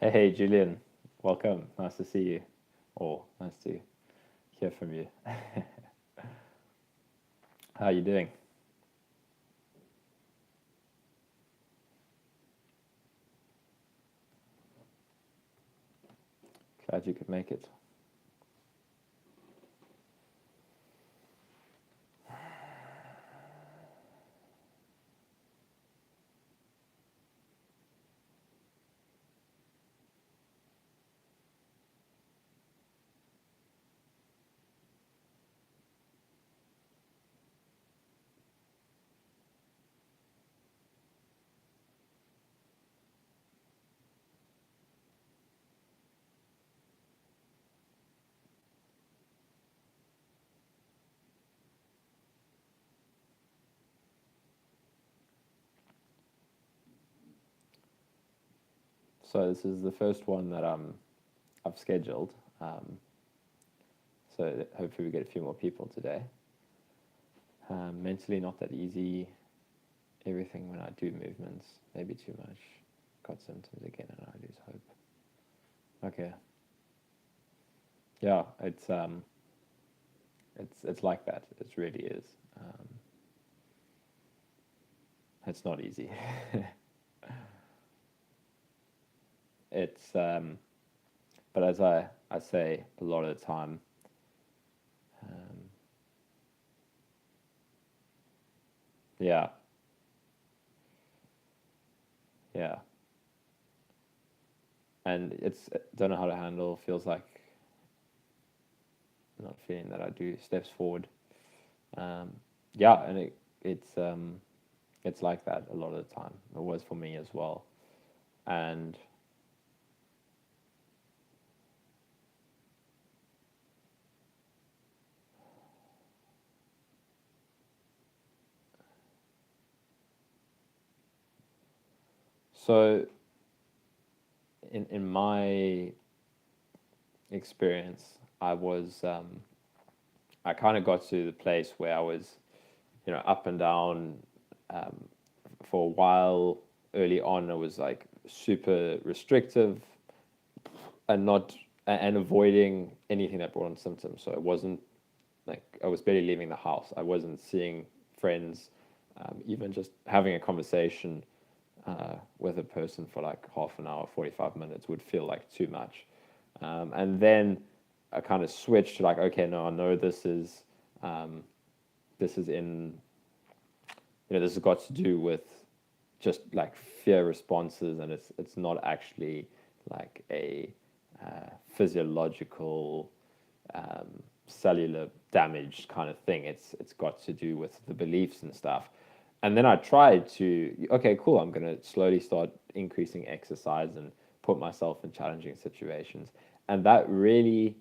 Hey, Julian. Welcome. Nice to see you. Or nice to hear from you. How are you doing? Glad you could make it. So this is the first one that I've scheduled. Um, so hopefully we get a few more people today. Mentally not that easy. Everything when I do movements, maybe too much. Got symptoms again, and I lose hope. Okay. Yeah, it's like that. It really is. Um, it's not easy. it's But as I say a lot of the time, um, yeah, yeah, and it's don't know how to handle. Feels like not feeling that I do steps forward. Um, yeah, and it's like that a lot of the time. It was for me as well, and so in my experience, I kind of got to the place where I was, up and down um, for a while. Early on, it was like super restrictive and not and avoiding anything that brought on symptoms. So it wasn't like I was barely leaving the house. I wasn't seeing friends, even just having a conversation with a person for like half an hour, 45 minutes would feel like too much. And then I kind of switched to like, okay, no, I know this is in, this has got to do with just like fear responses, and it's not actually like a physiological cellular damage kind of thing. It's got to do with the beliefs and stuff. And then I tried to, okay, cool, I'm going to slowly start increasing exercise and put myself in challenging situations. And that really,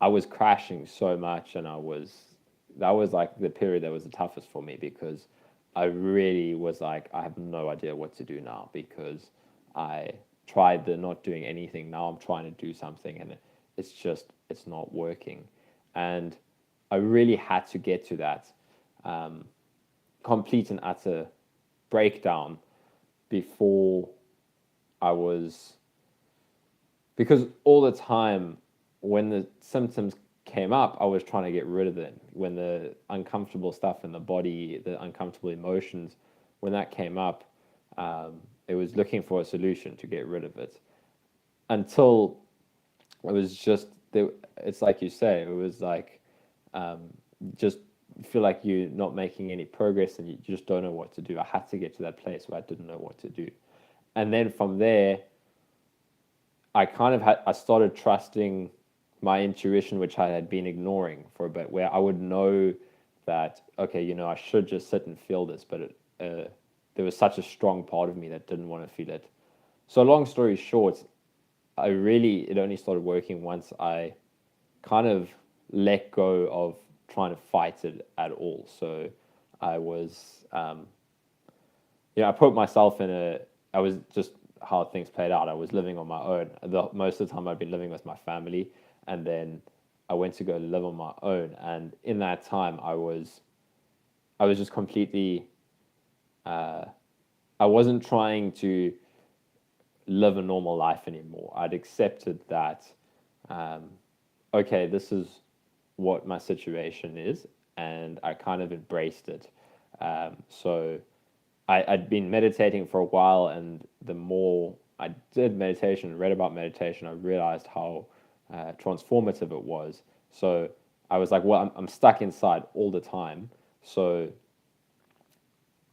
I was crashing so much, and that was like the period that was the toughest for me because I really was like, I have no idea what to do now because I tried the not doing anything. Now I'm trying to do something, and it's not working. And I really had to get to that um, complete and utter breakdown before I was, because all the time when the symptoms came up, I was trying to get rid of them. When the uncomfortable stuff in the body, the uncomfortable emotions, when that came up, it was looking for a solution to get rid of it. Until it was just, it's like you say, it was like um, just feel like you're not making any progress and you just don't know what to do. I had to get to that place where I didn't know what to do. And then from there, I started trusting my intuition, which I had been ignoring for a bit, where I would know that, okay, I should just sit and feel this, but there was such a strong part of me that didn't want to feel it. So long story short, it only started working once I kind of let go of trying to fight it at all. So I was, I put myself I was just how things played out. I was living on my own. Most of the time I'd been living with my family, and then I went to go live on my own. And in that time, I was just completely, I wasn't trying to live a normal life anymore. I'd accepted that, um, okay, this is what my situation is, and I kind of embraced it. So I'd been meditating for a while, and the more I did meditation, read about meditation, I realized how transformative it was. So I was like, well, I'm stuck inside all the time. So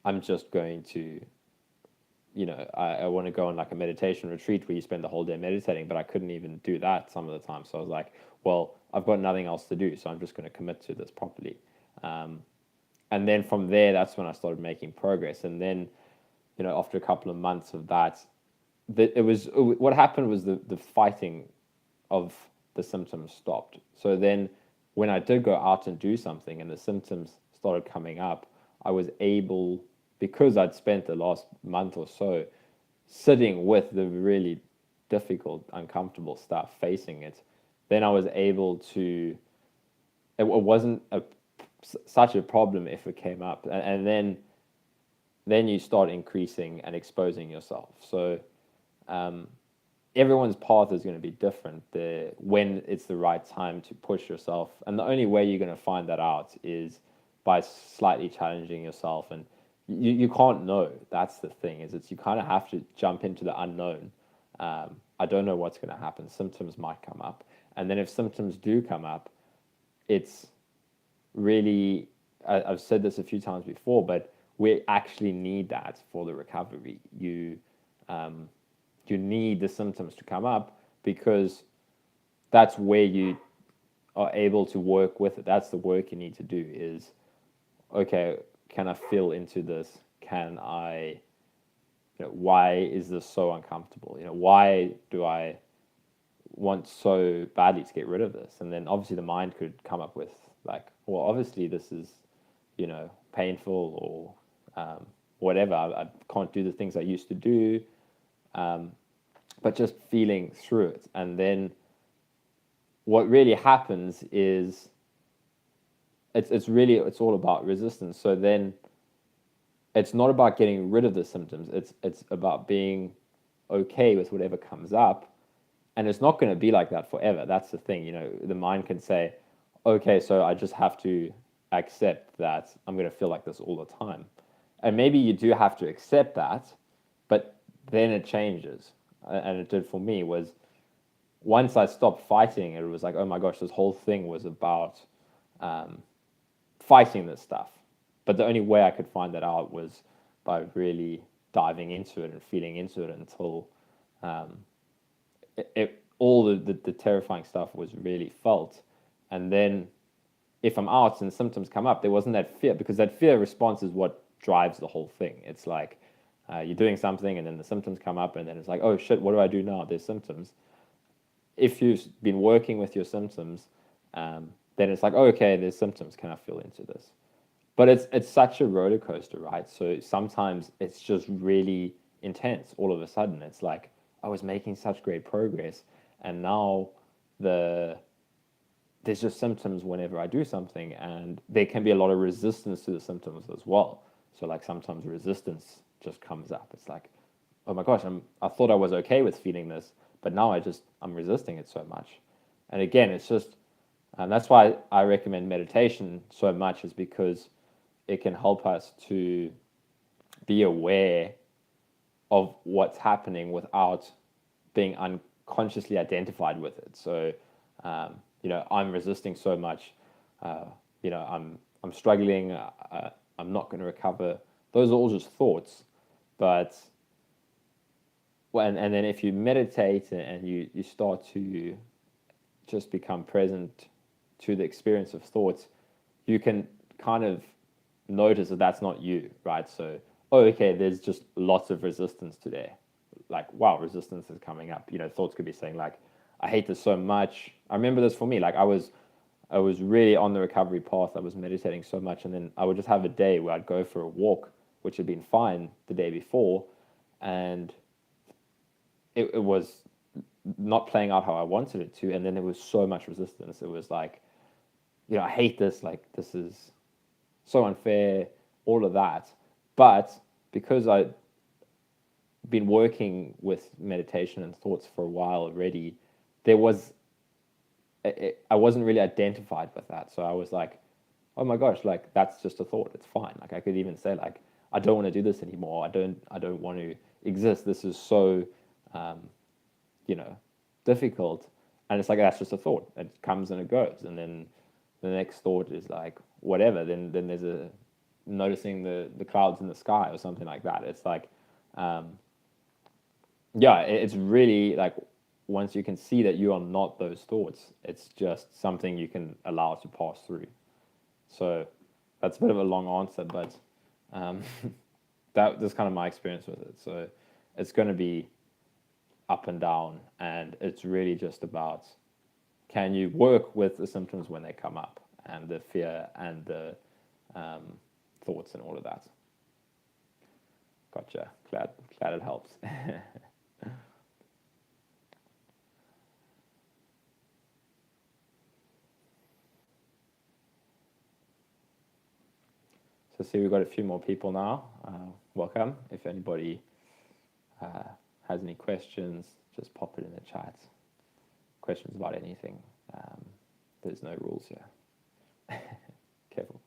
I'm just going to, I want to go on like a meditation retreat where you spend the whole day meditating, but I couldn't even do that some of the time. So I was like, well, I've got nothing else to do. So I'm just going to commit to this properly. Um, and then from there, that's when I started making progress. And then, after a couple of months of that, what happened was the fighting of the symptoms stopped. So then when I did go out and do something and the symptoms started coming up, I was able, because I'd spent the last month or so sitting with the really difficult, uncomfortable stuff, facing it, then I was able to, it wasn't such a problem if it came up. And then you start increasing and exposing yourself. So um, everyone's path is going to be different when it's the right time to push yourself. And the only way you're going to find that out is by slightly challenging yourself. And you can't know. That's the thing, is you kind of have to jump into the unknown. I don't know what's going to happen. Symptoms might come up. And then if symptoms do come up, it's really, I've said this a few times before, but we actually need that for the recovery. You need the symptoms to come up, because that's where you are able to work with it. That's the work you need to do is, okay, can I feel into this? Can I, why is this so uncomfortable? Why do I want so badly to get rid of this? And then obviously the mind could come up with like, well, obviously this is, painful, or whatever. I can't do the things I used to do. But just feeling through it. And then what really happens is it's all about resistance. So then it's not about getting rid of the symptoms. It's about being okay with whatever comes up. And it's not going to be like that forever. That's the thing. The mind can say, okay, so I just have to accept that I'm going to feel like this all the time. And maybe you do have to accept that, but then it changes. And it did for me. Was once I stopped fighting, it was like, oh my gosh, this whole thing was about fighting this stuff. But the only way I could find that out was by really diving into it and feeling into it until all the terrifying stuff was really felt. And then if I'm out and symptoms come up, there wasn't that fear, because that fear response is what drives the whole thing. It's like you're doing something and then the symptoms come up, and then it's like, oh shit, what do I do now? There's symptoms. If you've been working with your symptoms, then it's like, oh, okay, there's symptoms. Can I feel into this? But it's such a roller coaster, right? So sometimes it's just really intense. All of a sudden, it's like I was making such great progress, and now there's just symptoms whenever I do something, and there can be a lot of resistance to the symptoms as well. So like sometimes resistance just comes up. It's like, oh my gosh, I thought I was okay with feeling this, but now I'm resisting it so much. And again, it's just, and that's why I recommend meditation so much, is because it can help us to be aware of what's happening without being unconsciously identified with it. So, I'm resisting so much. I'm struggling. I'm not going to recover. Those are all just thoughts. But and then if you meditate and you start to just become present to the experience of thoughts, you can kind of notice that that's not you, right? So, oh, okay, there's just lots of resistance today. Like, wow, resistance is coming up. Thoughts could be saying like, I hate this so much. I remember this for me. Like I was really on the recovery path. I was meditating so much, and then I would just have a day where I'd go for a walk, which had been fine the day before, and it was not playing out how I wanted it to. And then there was so much resistance. It was like, I hate this. Like this is so unfair. All of that, but because I been working with meditation and thoughts for a while already, there was I wasn't really identified with that. So I was like, oh my gosh, like that's just a thought. It's fine. Like I could even say like, I don't want to do this anymore. I don't want to exist. This is so, um, you know, difficult. And it's like, that's just a thought. It comes and it goes. And then the next thought is like, whatever. Then there's a noticing the clouds in the sky or something like that. It's like, um, yeah, it's really like once you can see that you are not those thoughts, it's just something you can allow to pass through. So that's a bit of a long answer, but um, that's kind of my experience with it. So it's going to be up and down, and it's really just about can you work with the symptoms when they come up, and the fear and the um, thoughts and all of that. Gotcha. Glad it helps. So see, we've got a few more people now. Welcome. If anybody uh, has any questions, just pop it in the chat. Questions about anything. There's no rules here. Careful.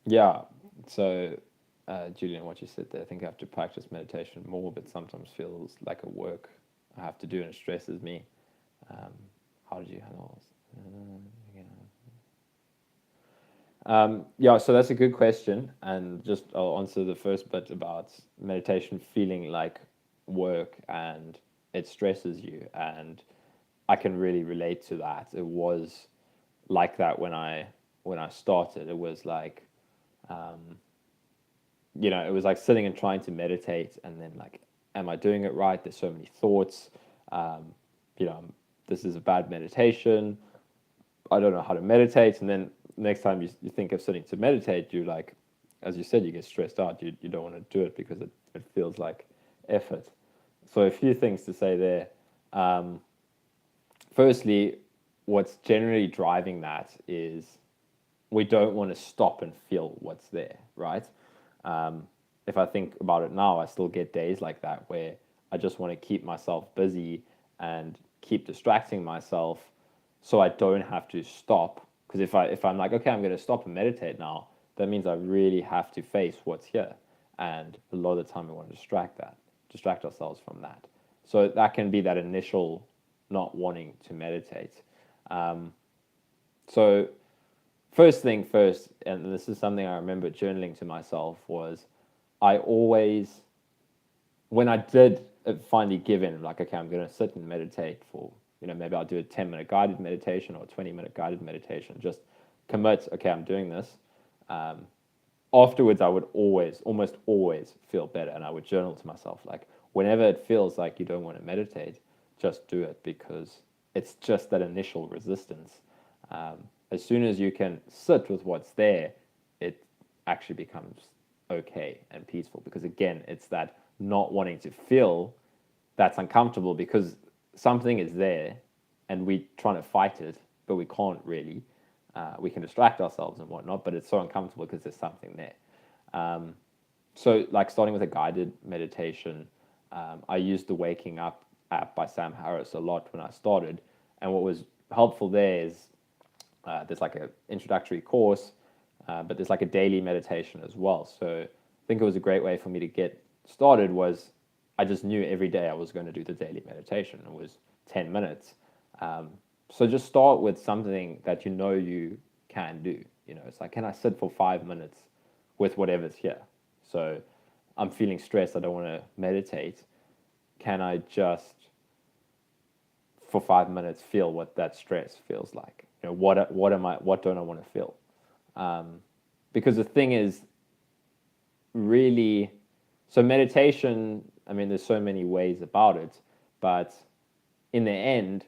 Yeah. So, Julian, what you said there, I think I have to practice meditation more, but sometimes feels like a work I have to do and it stresses me. Um, how did you handle this? Yeah, so that's a good question. And just I'll answer the first bit about meditation feeling like work and it stresses you. And I can really relate to that. It was like that when I started. It was like it was like sitting and trying to meditate, and then like, am I doing it right? There's so many thoughts. Um, you know, this is a bad meditation. I don't know how to meditate. And then next time you think of sitting to meditate, you like, as you said, you get stressed out. You don't want to do it because it feels like effort. So a few things to say there. Um, Firstly, what's generally driving that is we don't want to stop and feel what's there, right? If I think about it now, I still get days like that where I just want to keep myself busy and keep distracting myself so I don't have to stop. Because if I'm like, okay, I'm going to stop and meditate now, that means I really have to face what's here. And a lot of the time we want to distract ourselves from that. So that can be that initial not wanting to meditate. So first thing first, and this is something I remember journaling to myself, was I always, when I did finally give in, like, okay, I'm going to sit and meditate for, maybe I'll do a 10-minute guided meditation or a 20-minute guided meditation, just commit, okay, I'm doing this. Afterwards, I would almost always feel better. And I would journal to myself, like, whenever it feels like you don't want to meditate, just do it because it's just that initial resistance. As soon as you can sit with what's there, it actually becomes okay and peaceful because, again, it's that not wanting to feel that's uncomfortable because something is there and we're trying to fight it, but we can't really. We can distract ourselves and whatnot, but it's so uncomfortable because there's something there. So, like starting with a guided meditation, I used the Waking Up app by Sam Harris a lot when I started. And what was helpful there is there's like an introductory course, but there's like a daily meditation as well. So I think it was a great way for me to get started was I just knew every day I was going to do the daily meditation. It was 10 minutes. So just start with something that you know you can do. It's like, can I sit for 5 minutes with whatever's here? So I'm feeling stressed. I don't want to meditate. Can I just, for 5 minutes, feel what that stress feels like? What don't I want to feel? Because the thing is, really, so meditation, I mean, there's so many ways about it, but in the end,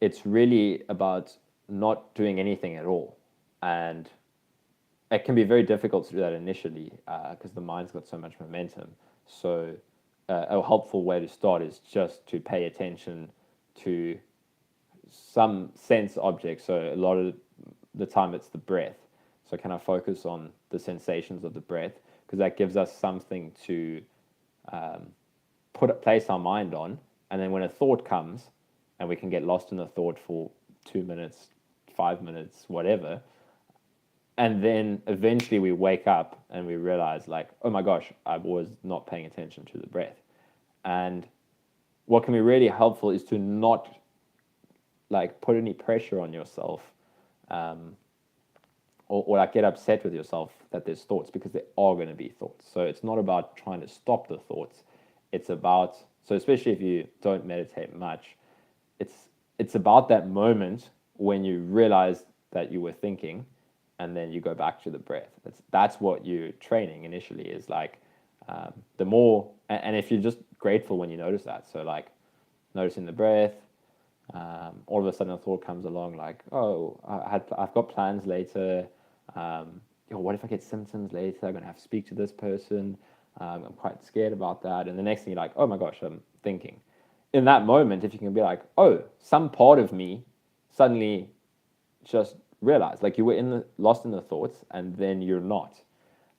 it's really about not doing anything at all. And it can be very difficult to do that initially because the mind's got so much momentum. So a helpful way to start is just to pay attention to some sense object. So a lot of the time it's the breath. So can I focus on the sensations of the breath? Because that gives us something to place our mind on. And then when a thought comes, and we can get lost in the thought for 2 minutes, 5 minutes, whatever. And then eventually we wake up and we realize, like, oh my gosh, I was not paying attention to the breath. And what can be really helpful is to not like put any pressure on yourself, or like get upset with yourself that there's thoughts, because there are going to be thoughts. So it's not about trying to stop the thoughts. It's about, so especially if you don't meditate much, it's about that moment when you realize that you were thinking, and then you go back to the breath. That's what you're training initially, is like the more, and if you're just grateful when you notice that, so like noticing the breath, all of a sudden a thought comes along like, oh, I've got plans later. What if I get symptoms later? I'm gonna have to speak to this person. I'm quite scared about that. And the next thing you're like, oh my gosh, I'm thinking. In that moment, if you can be like, oh, some part of me suddenly just realized, like you were lost in the thoughts, and then you're not.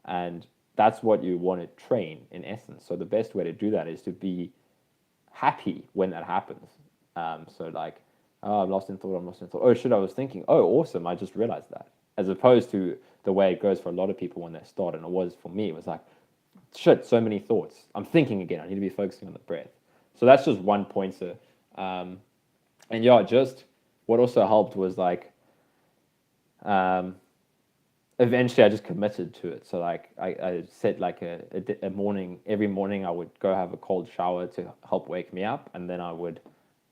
And that's what you want to train in essence. So the best way to do that is to be happy when that happens. So like, oh, I'm lost in thought, I'm lost in thought. Oh shit, I was thinking. Oh, awesome, I just realized that. As opposed to the way it goes for a lot of people when they start, and it was for me, it was like, shit, so many thoughts. I'm thinking again. I need to be focusing on the breath. So that's just one pointer. And yeah, just what also helped was like, eventually I just committed to it. So like I set like a morning, every morning I would go have a cold shower to help wake me up, and then I would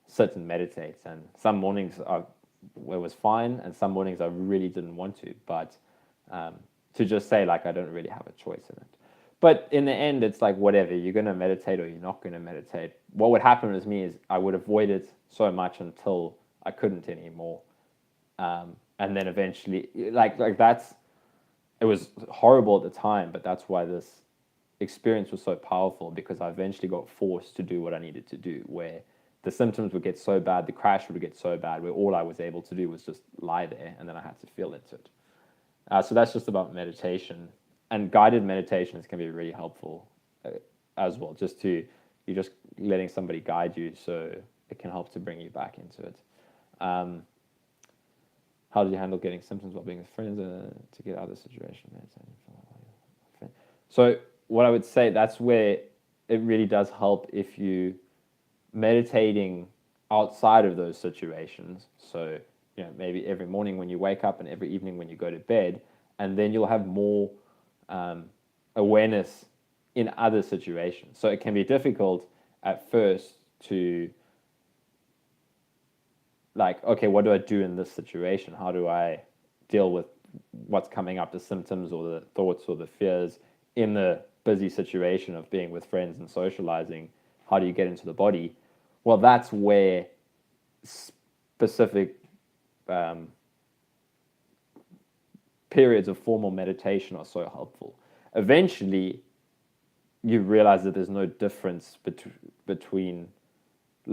sit and meditate. And some mornings it was fine, and some mornings I really didn't want to. But to just say like I don't really have a choice in it. But in the end, it's like whatever, you're going to meditate or you're not going to meditate. What would happen with me is I would avoid it so much until I couldn't anymore. And then eventually, like that's, it was horrible at the time, but that's why this experience was so powerful, because I eventually got forced to do what I needed to do, where the symptoms would get so bad, the crash would get so bad, where all I was able to do was just lie there, and then I had to feel into it. So that's just about meditation, and guided meditations can be really helpful as well. You're just letting somebody guide you, so it can help to bring you back into it. How did you handle getting symptoms while being with friends to get out of the situation? So what I would say, that's where it really does help if you meditating outside of those situations. So maybe every morning when you wake up and every evening when you go to bed, and then you'll have more awareness in other situations. So it can be difficult at first to like, okay, what do I do in this situation? How do I deal with what's coming up, the symptoms or the thoughts or the fears in the busy situation of being with friends and socializing? How do you get into the body? Well, that's where specific periods of formal meditation are so helpful. Eventually, you realize that there's no difference between,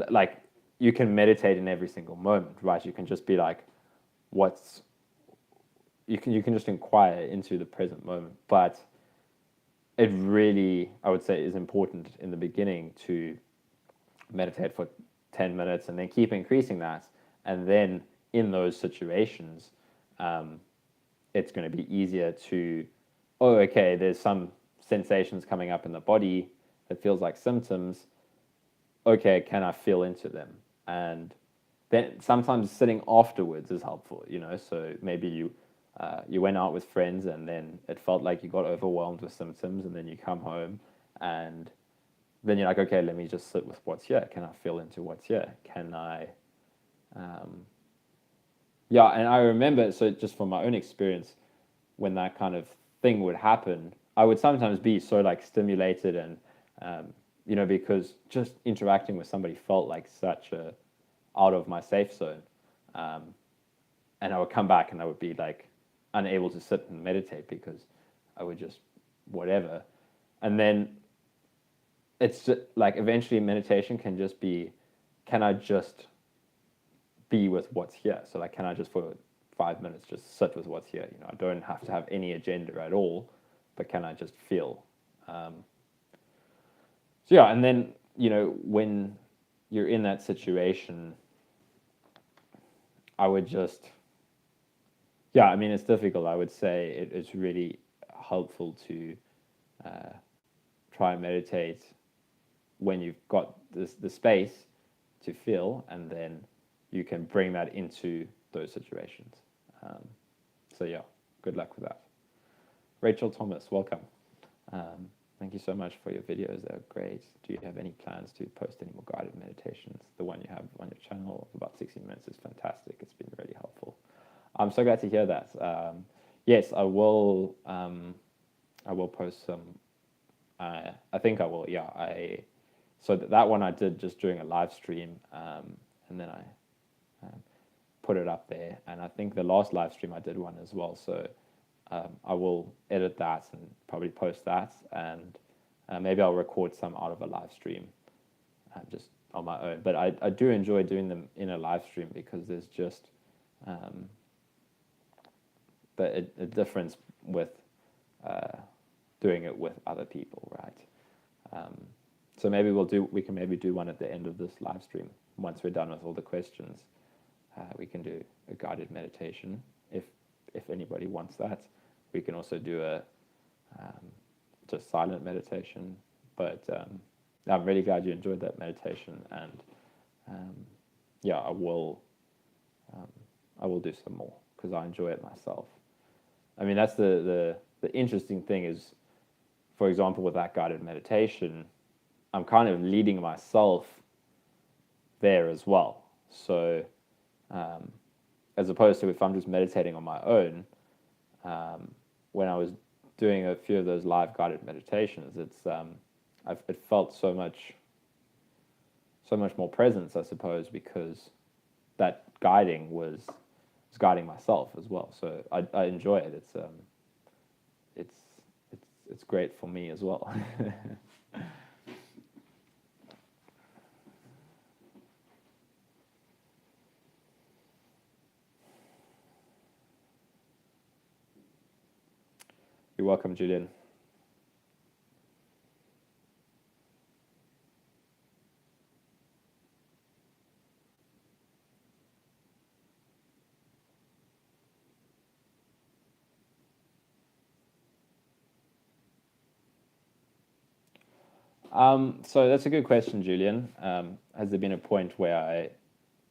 like, you can meditate in every single moment, right? You can just be like, you can just inquire into the present moment. But it really, I would say, is important in the beginning to meditate for 10 minutes and then keep increasing that. And then in those situations, it's going to be easier to, oh, okay, there's some sensations coming up in the body that feels like symptoms. Okay, can I feel into them? And then sometimes sitting afterwards is helpful, you know. So maybe you went out with friends and then it felt like you got overwhelmed with symptoms, and then you come home and then you're like, okay, let me just sit with what's here. Can I feel into what's here? Can I, yeah. And I remember, so just from my own experience, when that kind of thing would happen, I would sometimes be so like stimulated and, you know, because just interacting with somebody felt like such a out of my safe zone. And I would come back and I would be like unable to sit and meditate because I would just whatever. And then it's just, like eventually meditation can just be, can I just be with what's here? So like, can I just for 5 minutes just sit with what's here? You know, I don't have to have any agenda at all, but can I just feel? So yeah, and then you know when you're in that situation, I would just, yeah, I mean it's difficult. I would say it's really helpful to try and meditate when you've got the space to feel, and then you can bring that into those situations. So yeah, good luck with that. Rachel Thomas, welcome. Thank you so much for your videos. They're great. Do you have any plans to post any more guided meditations? The one you have on your channel of about 60 minutes is fantastic. It's been really helpful. I'm so glad to hear that. Yes, I will. I will post some. I think I will. Yeah. So that one I did just during a live stream, and then I put it up there. And I think the last live stream I did one as well. So I will edit that and probably post that, and maybe I'll record some out of a live stream just on my own. But I do enjoy doing them in a live stream because there's just a difference with doing it with other people, right? So maybe we can maybe do one at the end of this live stream. Once we're done with all the questions, we can do a guided meditation if anybody wants that. We can also do a just silent meditation. But I'm really glad you enjoyed that meditation, and yeah, I will do some more because I enjoy it myself. I mean, that's the interesting thing is, for example, with that guided meditation, I'm kind of leading myself there as well. So as opposed to if I'm just meditating on my own, when I was doing a few of those live guided meditations, it felt so much more presence, I suppose, because that guiding was guiding myself as well. So I enjoy it. It's great for me as well. You're welcome, Julian. So that's a good question, Julian. Has there been a point where I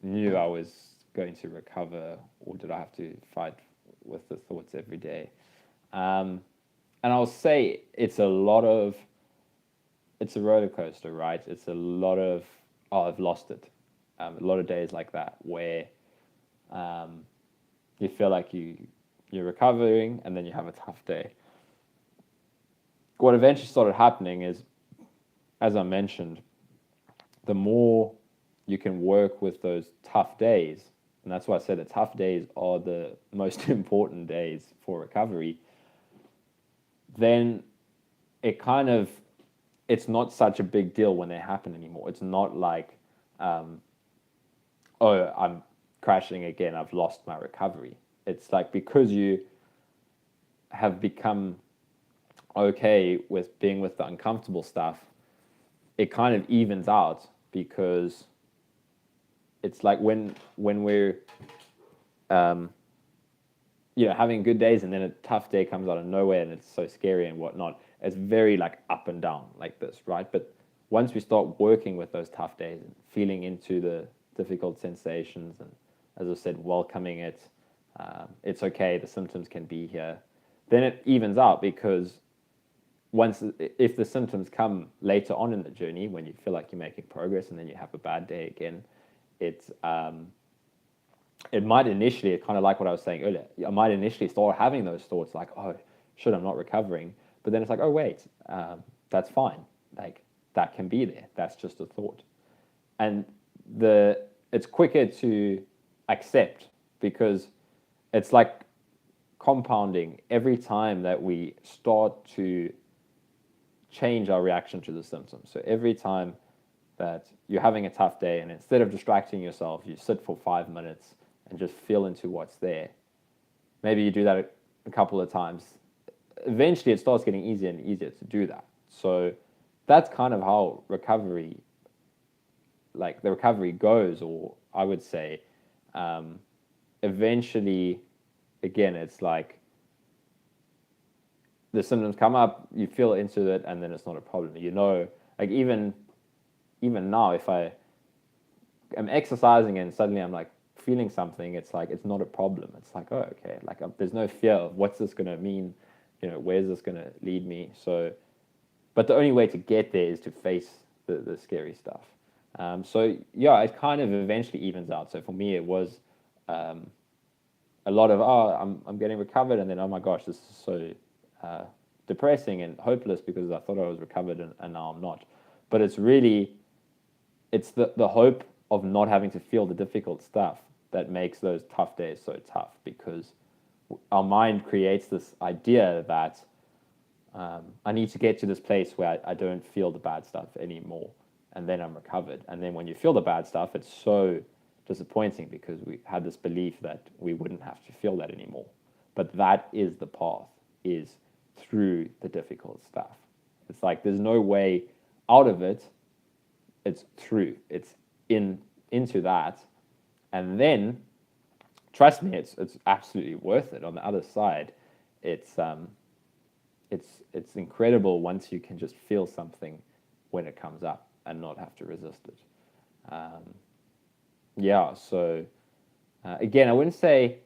knew I was going to recover, or did I have to fight with the thoughts every day? And I'll say it's a roller coaster, right? It's a lot of, oh, I've lost it. A lot of days like that where you feel like you're recovering and then you have a tough day. What eventually started happening is, as I mentioned, the more you can work with those tough days, and that's why I said the tough days are the most important days for recovery, then it's not such a big deal when they happen anymore. It's not like, oh, I'm crashing again, I've lost my recovery. It's like because you have become okay with being with the uncomfortable stuff, it kind of evens out, because it's like when we're having good days and then a tough day comes out of nowhere and it's so scary and whatnot, it's very like up and down like this, right? But once we start working with those tough days and feeling into difficult sensations, and as I said, welcoming it. It's okay, the symptoms can be here. Then it evens out, because if the symptoms come later on in the journey, when you feel like you're making progress and then you have a bad day again, it might initially, kind of like what I was saying earlier, I might initially start having those thoughts like, oh, shit, I'm not recovering. But then it's like, oh, wait, that's fine. Like, that can be there. That's just a thought. And it's quicker to accept, because it's like compounding. Every time that we start to change our reaction to the symptoms. So every time that you're having a tough day, and instead of distracting yourself, you sit for 5 minutes and just feel into what's there. Maybe you do that a couple of times. Eventually, it starts getting easier and easier to do that. So that's kind of how recovery, like the recovery goes, or I would say, eventually, again, it's like the symptoms come up, you feel into it, and then it's not a problem. You know, like even now, if I am exercising and suddenly I'm like feeling something, it's like it's not a problem. It's like, oh, okay, like there's no fear. What's this gonna mean? You know, where's this gonna lead me? So, but the only way to get there is to face the scary stuff. So yeah, it kind of eventually evens out. So for me, it was a lot of, oh, I'm getting recovered, and then, oh my gosh, this is so depressing and hopeless, because I thought I was recovered and now I'm not. But it's the hope of not having to feel the difficult stuff that makes those tough days so tough, because our mind creates this idea that I need to get to this place where I don't feel the bad stuff anymore, and then I'm recovered. And then when you feel the bad stuff, it's so disappointing, because we had this belief that we wouldn't have to feel that anymore. But that is the path, is through the difficult stuff. It's like there's no way out of it. It's through. It's into that, and then trust me, it's absolutely worth it. On the other side, it's incredible once you can just feel something when it comes up and not have to resist it. Yeah, so again, I wouldn't say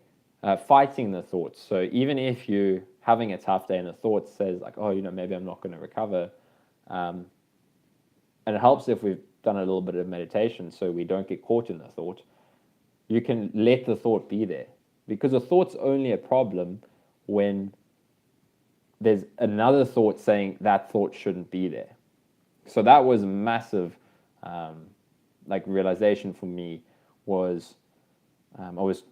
fighting the thoughts. So even if you're having a tough day and the thought says like, oh, maybe I'm not going to recover, and it helps if we've done a little bit of meditation so we don't get caught in the thought, you can let the thought be there. Because a thought's only a problem when there's another thought saying that thought shouldn't be there. So that was a massive realization for me. Was I was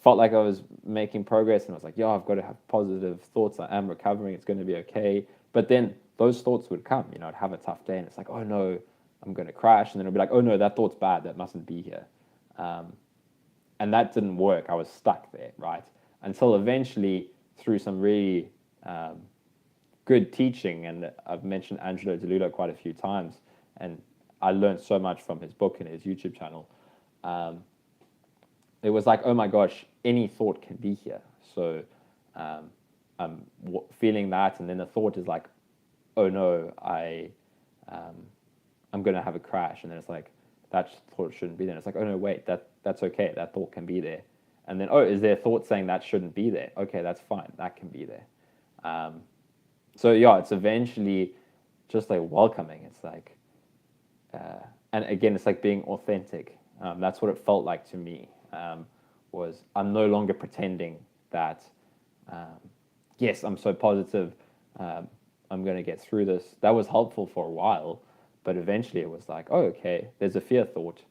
felt like I was making progress, and I was like, yeah, I've got to have positive thoughts. I am recovering. It's going to be okay. But then those thoughts would come. I'd have a tough day, and it's like, oh no, I'm going to crash. And then it'd be like, oh no, that thought's bad. That mustn't be here. And that didn't work. I was stuck there, right? Until eventually, through some really good teaching, and I've mentioned Angelo DeLullo quite a few times, and I learned so much from his book and his YouTube channel. It was like, oh my gosh, any thought can be here. So I'm feeling that, and then the thought is like, oh no, I'm going to have a crash. And then it's like, that thought shouldn't be there. And it's like, oh no, wait, that's okay. That thought can be there. And then, oh, is there a thought saying that shouldn't be there? Okay, that's fine. That can be there. So yeah, it's eventually just like welcoming. It's like, and again, it's like being authentic. That's what it felt like to me. Was I'm no longer pretending that, yes, I'm so positive, I'm going to get through this. That was helpful for a while, but eventually it was like, oh, okay, there's a fear thought.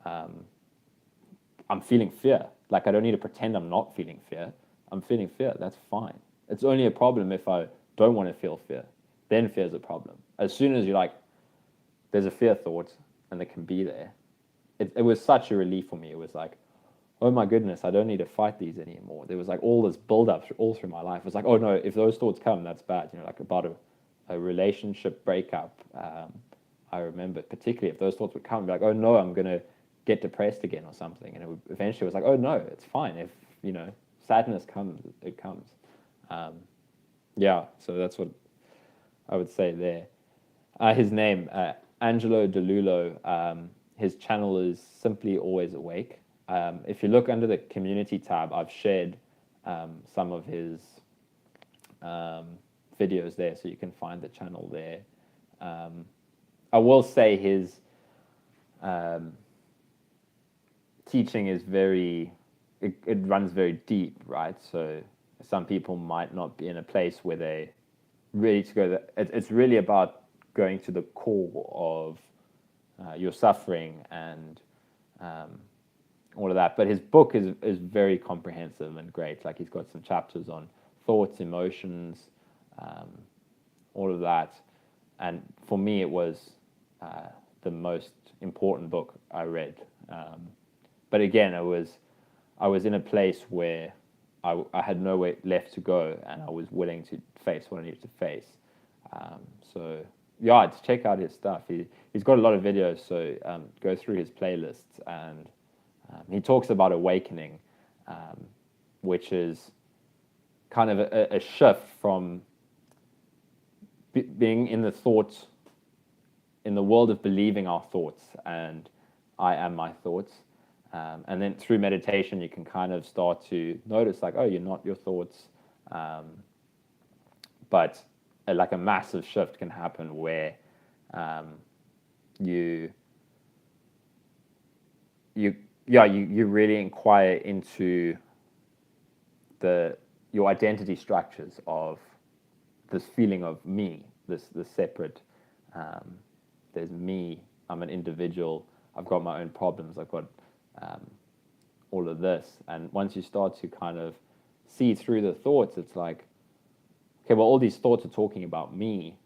I'm feeling fear. Like, I don't need to pretend I'm not feeling fear. I'm feeling fear. That's fine. It's only a problem if I don't want to feel fear. Then fear's a problem. As soon as you're like, there's a fear thought and it can be there, it was such a relief for me. It was like, oh my goodness, I don't need to fight these anymore. There was like all this build-up all through my life. It was like, oh no, if those thoughts come, that's bad. Like about a relationship breakup. I remember particularly if those thoughts would come, be like, oh no, I'm going to get depressed again or something. And eventually it was like, oh no, it's fine. If, sadness comes, it comes. Yeah, so that's what I would say there. His name, Angelo DeLullo, his channel is Simply Always Awake. If you look under the community tab, I've shared some of his videos there, so you can find the channel there. I will say his teaching is it runs very deep, right? So some people might not be in a place where they ready to go. It's really about going to the core of your suffering and all of that. But his book is very comprehensive and great. Like, he's got some chapters on thoughts, emotions, all of that. And for me, it was the most important book I read. But again, I was in a place where I had nowhere left to go, and I was willing to face what I needed to face. So yeah, to check out his stuff. He's got a lot of videos, so go through his playlists, and he talks about awakening, which is kind of a shift from being in the world of believing our thoughts, and I am my thoughts. And then through meditation, you can kind of start to notice, like, oh, you're not your thoughts. But like a massive shift can happen where you really inquire into your identity structures of this feeling of me, this separate. There's me. I'm an individual. I've got my own problems. I've got all of this. And once you start to kind of see through the thoughts, it's like, okay, well, all these thoughts are talking about me.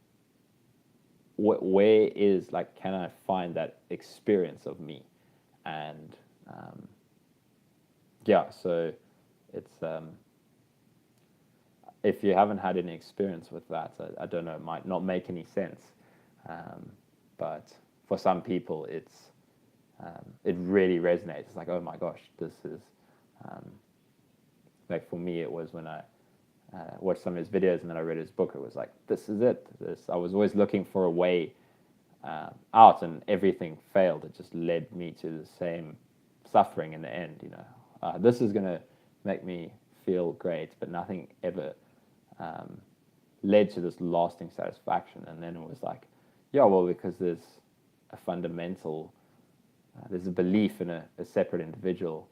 Where is, like, can I find that experience of me? And yeah, so it's if you haven't had any experience with that, I don't know, it might not make any sense. But for some people, it really resonates. It's like, oh my gosh, this is like, for me, it was when I watched some of his videos and then I read his book. It was like, this is it. I was always looking for a way out, and everything failed. It just led me to the same suffering in the end. This is going to make me feel great, but nothing ever led to this lasting satisfaction. And then it was like, yeah, well, because there's a fundamental, there's a belief in a separate individual.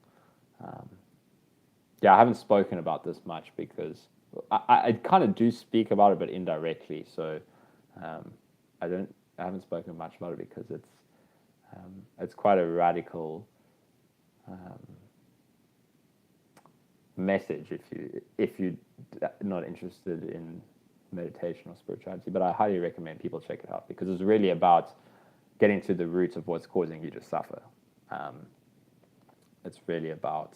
Yeah, I haven't spoken about this much because I kind of do speak about it, but indirectly. So I haven't spoken much about it because it's quite a radical message if you're not interested in meditation or spirituality. But I highly recommend people check it out, because it's really about getting to the root of what's causing you to suffer. It's really about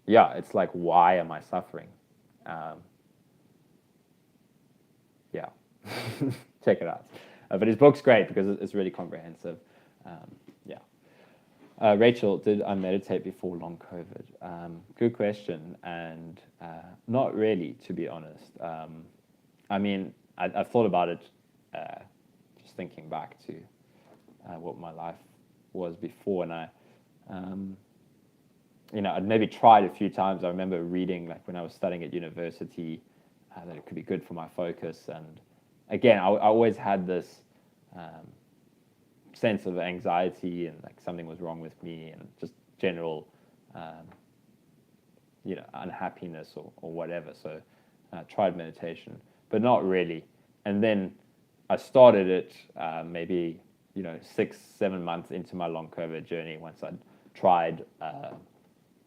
it's like, why am I suffering? Yeah, check it out. But his book's great because it's really comprehensive. Yeah. Rachel, did I meditate before long COVID? Good question, and not really, to be honest. I mean, I've thought about it, just thinking back to what my life was before, and I'd maybe tried a few times. I remember reading, like, when I was studying at university, that it could be good for my focus. And again, I always had this sense of anxiety, and like something was wrong with me, and just general, unhappiness or whatever. So I tried meditation, but not really. And then I started it maybe 6-7 months into my long COVID journey, once I'd tried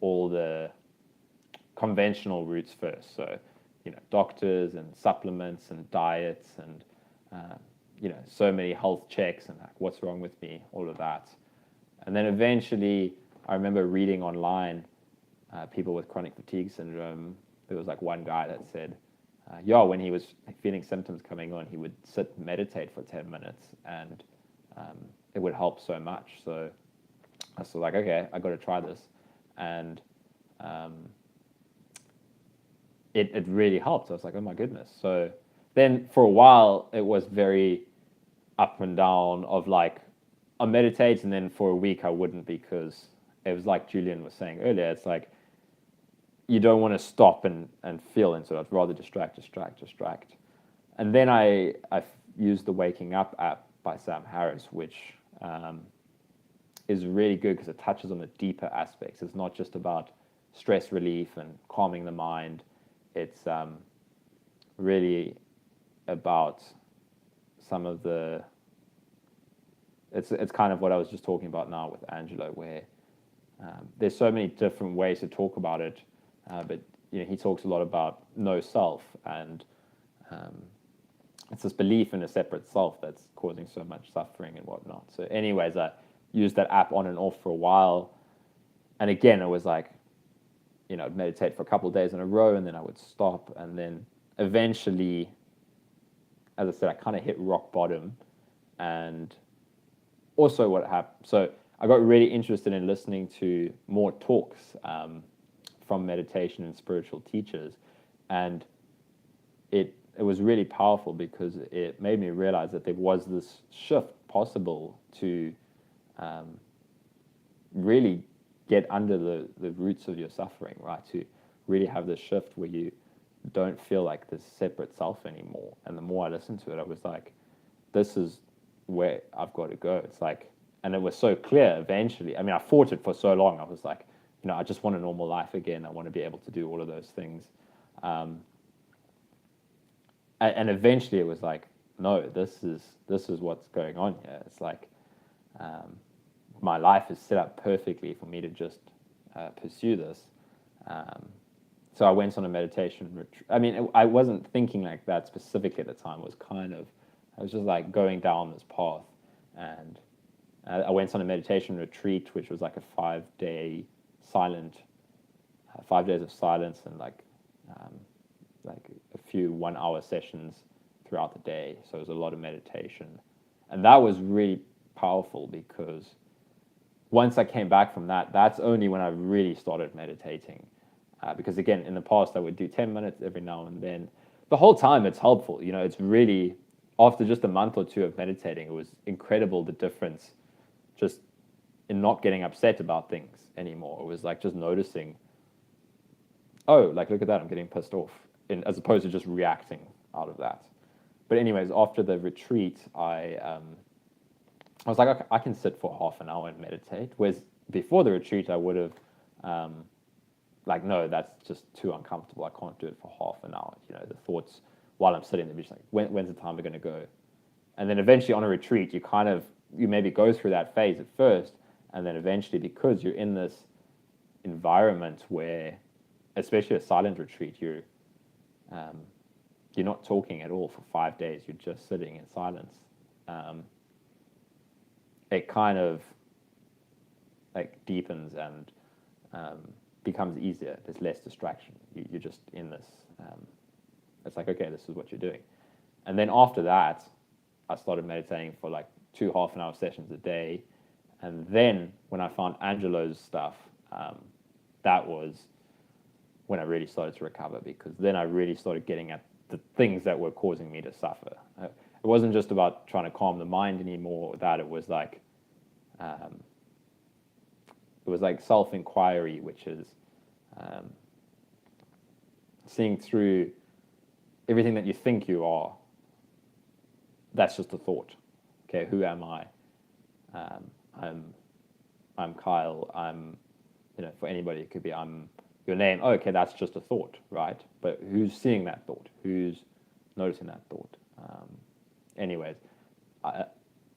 all the conventional routes first. So doctors and supplements and diets and so many health checks and, like, what's wrong with me, all of that. And then eventually I remember reading online people with chronic fatigue syndrome. There was like one guy that said, when he was feeling symptoms coming on, he would sit and meditate for 10 minutes, and it would help so much. So I was like, okay, I got to try this. And it really helped. I was like, oh my goodness. So then for a while, it was very up and down of like, I meditate and then for a week I wouldn't, because it was like Julian was saying earlier, it's like you don't want to stop and feel into it. I'd rather distract. And then I used the Waking Up app by Sam Harris, which is really good because it touches on the deeper aspects. It's not just about stress relief and calming the mind. It's really about some of the. It's kind of what I was just talking about now with Angelo, where there's so many different ways to talk about it, but he talks a lot about no self, and it's this belief in a separate self that's causing so much suffering and whatnot. So, anyways, I used that app on and off for a while, and again, it was like, I'd meditate for a couple of days in a row, and then I would stop, and then eventually, as I said, I kind of hit rock bottom, and also what happened. So I got really interested in listening to more talks from meditation and spiritual teachers, and it was really powerful because it made me realize that there was this shift possible to really get under the roots of your suffering, right? To really have this shift where you don't feel like this separate self anymore. And the more I listened to it, I was like, this is where I've got to go. It's like, and it was so clear eventually. I mean, I fought it for so long. I was like, I just want a normal life again. I want to be able to do all of those things. And eventually it was like, no, this is what's going on here. It's like my life is set up perfectly for me to just pursue this. So I went on a meditation retreat. I mean, I wasn't thinking like that specifically at the time. It was I was just like going down this path, and I went on a meditation retreat, which was like a 5-day silent, 5 days of silence, and like a few 1-hour sessions throughout the day. So it was a lot of meditation, and that was really powerful because once I came back from that, that's only when I really started meditating. Because again, in the past I would do 10 minutes every now and then. The whole time it's helpful. It's really, after just a month or two of meditating, it was incredible the difference just in not getting upset about things anymore. It was like just noticing, oh, like look at that, I'm getting pissed off, as opposed to just reacting out of that. But anyways, after the retreat, I was like, okay, I can sit for half an hour and meditate. Whereas before the retreat, I would have like, no, that's just too uncomfortable. I can't do it for half an hour. The thoughts while I'm sitting there, just like, when's the time we're going to go? And then eventually on a retreat, you maybe go through that phase at first, and then eventually, because you're in this environment where, especially a silent retreat, you're not talking at all for 5 days. You're just sitting in silence. It kind of like deepens and becomes easier. There's less distraction. You're just in this. It's like, okay, this is what you're doing. And then after that, I started meditating for like 2 half-an-hour sessions a day. And then when I found Angelo's stuff, that was when I really started to recover, because then I really started getting at the things that were causing me to suffer. It wasn't just about trying to calm the mind anymore. That it was like self-inquiry, which is seeing through everything that you think you are. That's just a thought. Okay, who am I? I'm Kyle. For anybody, it could be I'm your name. Oh, okay, that's just a thought, right? But who's seeing that thought? Who's noticing that thought? Anyways,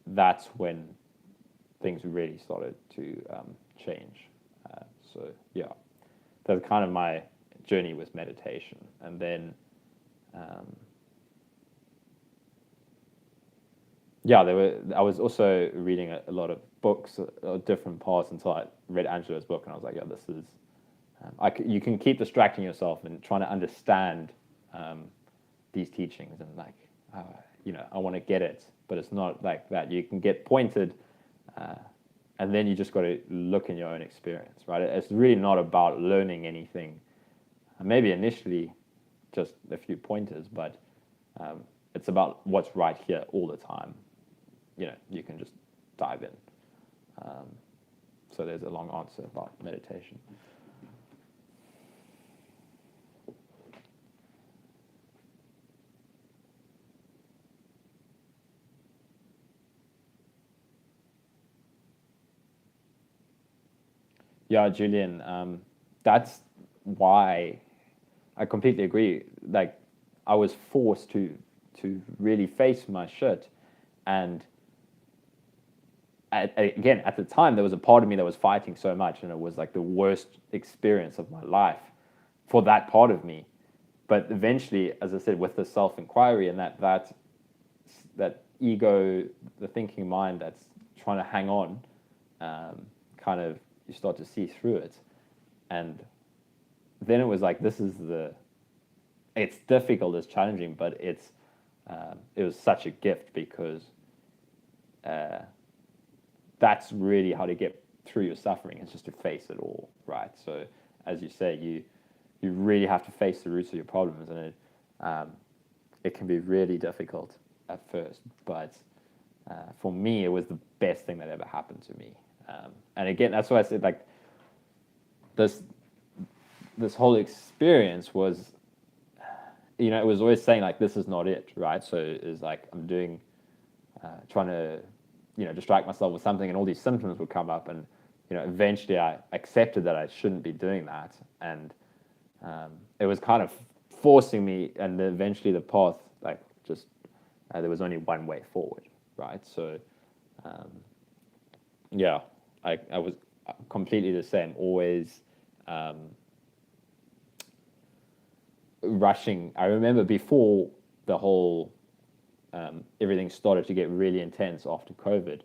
that's when things really started to change. So yeah, that's kind of my journey with meditation. And then I was also reading a lot of books, different parts, until I read Angelo's book, and I was like, yeah, this is. You can keep distracting yourself and trying to understand these teachings, and like, I want to get it, but it's not like that. You can get pointed, and then you just got to look in your own experience, right? It's really not about learning anything. Maybe initially, just a few pointers, but it's about what's right here all the time. you can just dive in. So there's a long answer about meditation. Yeah, Julian, that's why I completely agree. Like, I was forced to really face my shit, and again, at the time, there was a part of me that was fighting so much, and it was like the worst experience of my life for that part of me. But eventually, as I said, with the self inquiry and that ego, the thinking mind that's trying to hang on, kind of you start to see through it, and then it was like it's difficult, it's challenging, but it was such a gift because that's really how to get through your suffering. It's just to face it all, right? So as you say, you really have to face the roots of your problems, and it can be really difficult at first. But for me, it was the best thing that ever happened to me. And again, that's why I said like this whole experience was, it was always saying like this is not it, right? So it's like I'm doing, trying to, distract myself with something, and all these symptoms would come up, and eventually I accepted that I shouldn't be doing that, and it was kind of forcing me, and eventually the path like just there was only one way forward, right? So yeah, I was completely the same, always rushing. I remember before the whole everything started to get really intense after COVID.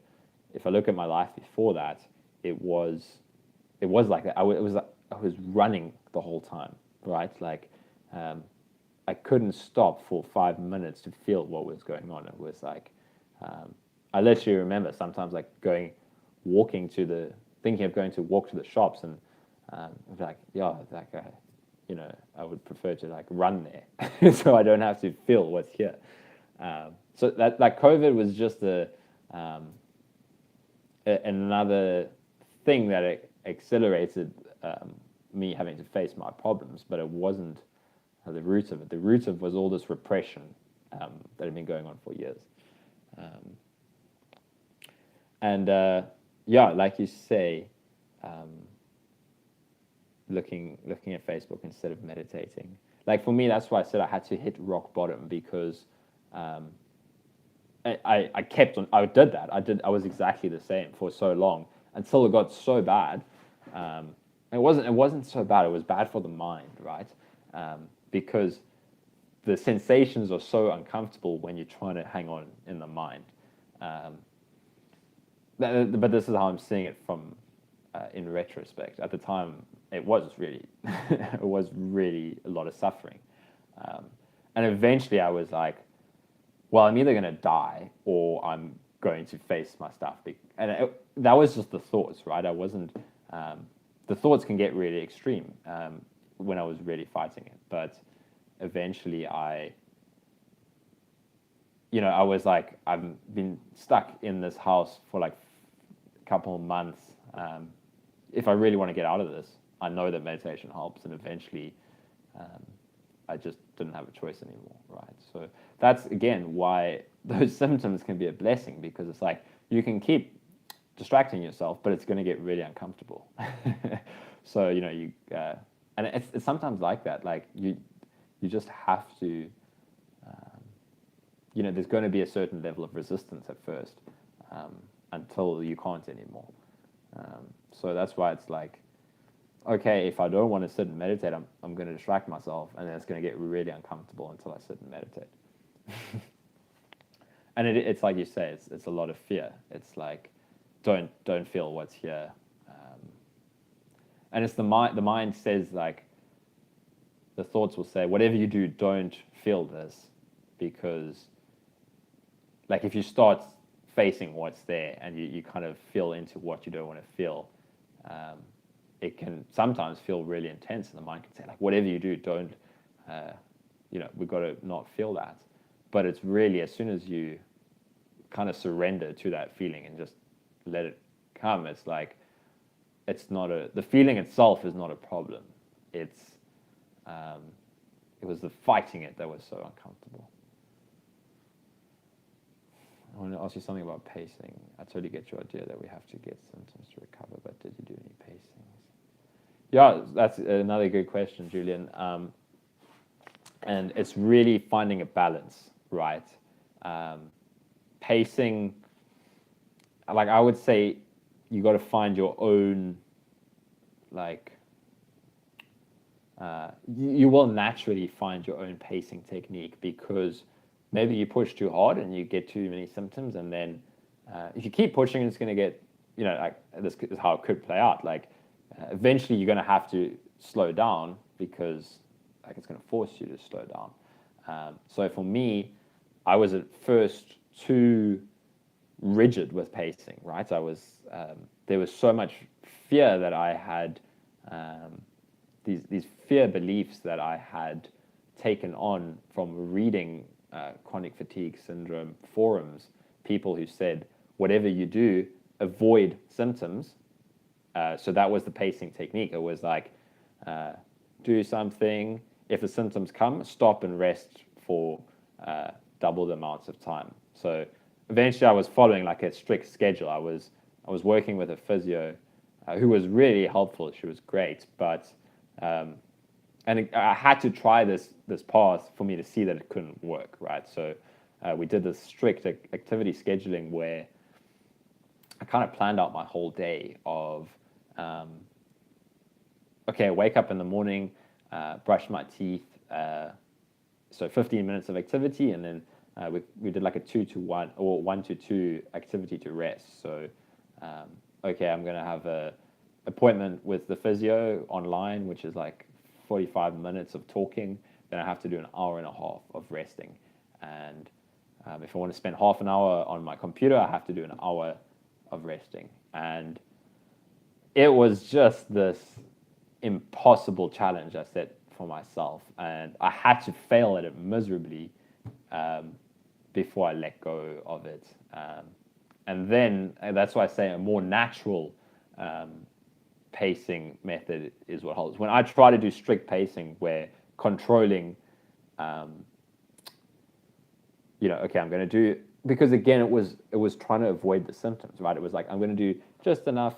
If I look at my life before that, it was like that. It was like I was running the whole time, right? Like I couldn't stop for 5 minutes to feel what was going on. It was like I literally remember sometimes like thinking of going to walk to the shops, and like, yeah, like I would prefer to like run there so I don't have to feel what's here. So that COVID was just another thing that accelerated me having to face my problems, but it wasn't the root of it. The root of it was all this repression that had been going on for years. And yeah, like you say, looking at Facebook instead of meditating. Like for me, that's why I said I had to hit rock bottom, because I kept on. I did that. I was exactly the same for so long until it got so bad. It wasn't so bad. It was bad for the mind, right? Because the sensations are so uncomfortable when you're trying to hang on in the mind. But this is how I'm seeing it from in retrospect. At the time, it was really it was really a lot of suffering, and eventually I was like, well, I'm either going to die or I'm going to face my stuff. And that was just the thoughts, right? I wasn't. The thoughts can get really extreme when I was really fighting it, but eventually I was like, I've been stuck in this house for like a couple of months. If I really want to get out of this, I know that meditation helps, and eventually I just didn't have a choice anymore, right? So that's, again, why those symptoms can be a blessing, because it's like you can keep distracting yourself, but it's going to get really uncomfortable. So, and it's sometimes like that, like you just have to, there's going to be a certain level of resistance at first until you can't anymore. So that's why it's like, okay, if I don't want to sit and meditate, I'm going to distract myself, and then it's going to get really uncomfortable until I sit and meditate. And it's like you say, it's a lot of fear. It's like, don't feel what's here. And it's the mind says, like, the thoughts will say, whatever you do, don't feel this, because like if you start facing what's there and you kind of feel into what you don't want to feel, it can sometimes feel really intense, and the mind can say, like, whatever you do, don't, we've got to not feel that. But it's really, as soon as you kind of surrender to that feeling and just let it come, it's like the feeling itself is not a problem. It's it was the fighting it that was so uncomfortable. I want to ask you something about pacing. I totally get your idea that we have to get symptoms to recover, but did you do any pacings? Yeah, that's another good question, Julian. And it's really finding a balance, right? Pacing, like I would say, you got to find your own, like, you will naturally find your own pacing technique, because maybe you push too hard and you get too many symptoms, and then if you keep pushing, it's going to get, like this is how it could play out. Like eventually you're going to have to slow down, because like it's going to force you to slow down. So for me, I was at first too rigid with pacing, right? There was so much fear that I had, these fear beliefs that I had taken on from reading chronic fatigue syndrome forums, people who said, whatever you do, avoid symptoms. So that was the pacing technique. It was like, do something. If the symptoms come, stop and rest for double the amounts of time. So eventually I was following like a strict schedule. I was working with a physio who was really helpful. She was great, but and I had to try this path for me to see that it couldn't work, right? So we did this strict activity scheduling where I kind of planned out my whole day of, okay, wake up in the morning, brush my teeth, so 15 minutes of activity, and then we did like a 2-to-1 or 1-to-2 activity to rest. So, okay, I'm going to have a appointment with the physio online, which is like 45 minutes of talking. Then I have to do an hour and a half of resting. And if I want to spend half an hour on my computer, I have to do an hour of resting. And it was just this impossible challenge I set for myself. And I had to fail at it miserably before I let go of it. And then that's why I say a more natural pacing method is what holds. When I try to do strict pacing, where controlling, okay, I'm going to do, because again, it was trying to avoid the symptoms, right? It was like, I'm going to do just enough.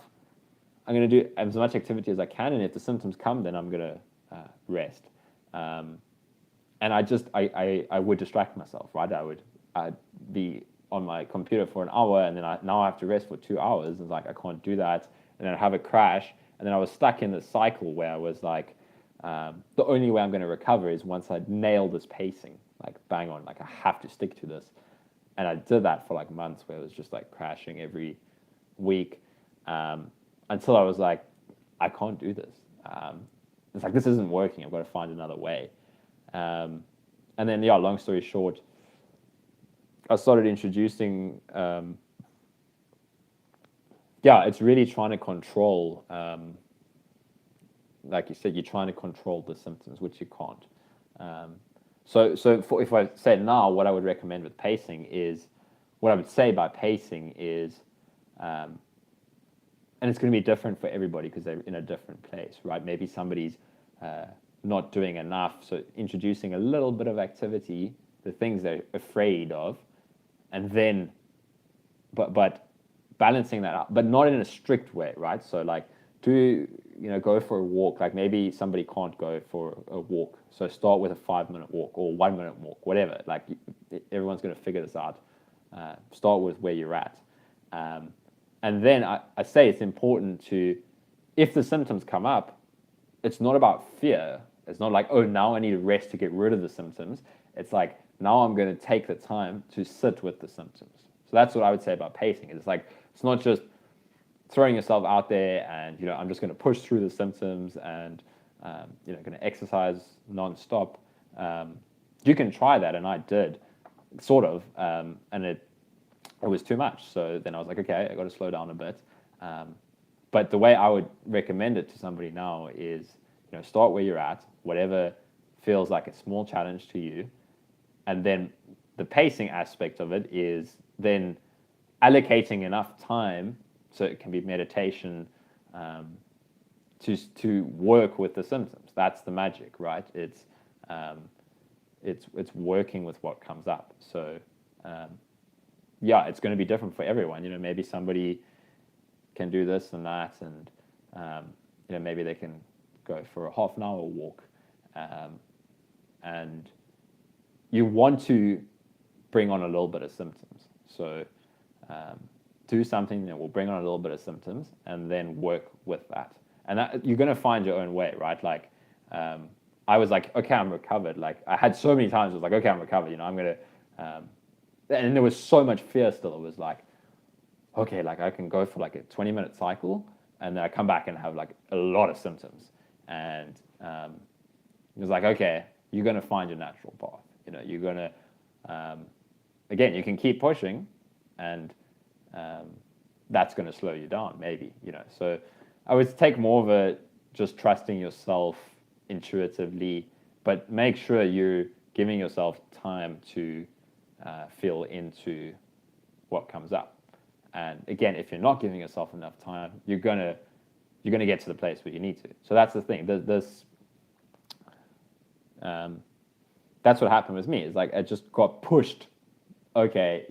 I'm going to do as much activity as I can, and if the symptoms come, then I'm going to rest. And I would distract myself, right? I'd be on my computer for an hour, and then now I have to rest for 2 hours. It's like, I can't do that. And then I'd have a crash. And then I was stuck in this cycle where I was like, the only way I'm going to recover is once I nail this pacing, like bang on, like I have to stick to this. And I did that for like months, where it was just like crashing every week, until I was like, I can't do this. It's like, this isn't working. I've got to find another way. And then, yeah, long story short, I started introducing, it's really trying to control, like you said, you're trying to control the symptoms, which you can't. So if I say now, what I would recommend with pacing is, what I would say by pacing is, and it's going to be different for everybody because they're in a different place, right? Maybe somebody's not doing enough, so introducing a little bit of activity, the things they're afraid of, and then, but balancing that out, but not in a strict way, right? So like, go for a walk. Like maybe somebody can't go for a walk, so start with a 5-minute walk or 1-minute walk, whatever. Like everyone's going to figure this out. Start with where you're at. And then I say it's important to, if the symptoms come up, it's not about fear. It's not like, oh, now I need to rest to get rid of the symptoms. It's like, now I'm going to take the time to sit with the symptoms. So that's what I would say about pacing. It's like, it's not just throwing yourself out there and, I'm just going to push through the symptoms and, going to exercise nonstop. You can try that, and I did, sort of, and it was too much. So then I was like, okay, I got to slow down a bit. But the way I would recommend it to somebody now is, start where you're at, whatever feels like a small challenge to you. And then the pacing aspect of it is then allocating enough time so it can be meditation to work with the symptoms. That's the magic, right? It's working with what comes up. So yeah, it's going to be different for everyone. Maybe somebody can do this and that, and maybe they can go for a half an hour walk, and you want to bring on a little bit of symptoms. So do something that will bring on a little bit of symptoms, and then work with that. And you're going to find your own way, right? Like I was like, okay, I'm recovered. Like I had so many times, I was like, okay, I'm recovered. I'm gonna, and there was so much fear still. It was like, okay, like I can go for like a 20-minute cycle, and then I come back and have like a lot of symptoms. And it was like, okay, you're gonna find your natural path. You're gonna, again, you can keep pushing, and that's gonna slow you down, maybe. So I would take more of a just trusting yourself intuitively, but make sure you're giving yourself time to feel into what comes up. And again, if you're not giving yourself enough time, you're gonna get to the place where you need to. So that's the thing. That's what happened with me. It's like I just got pushed. Okay,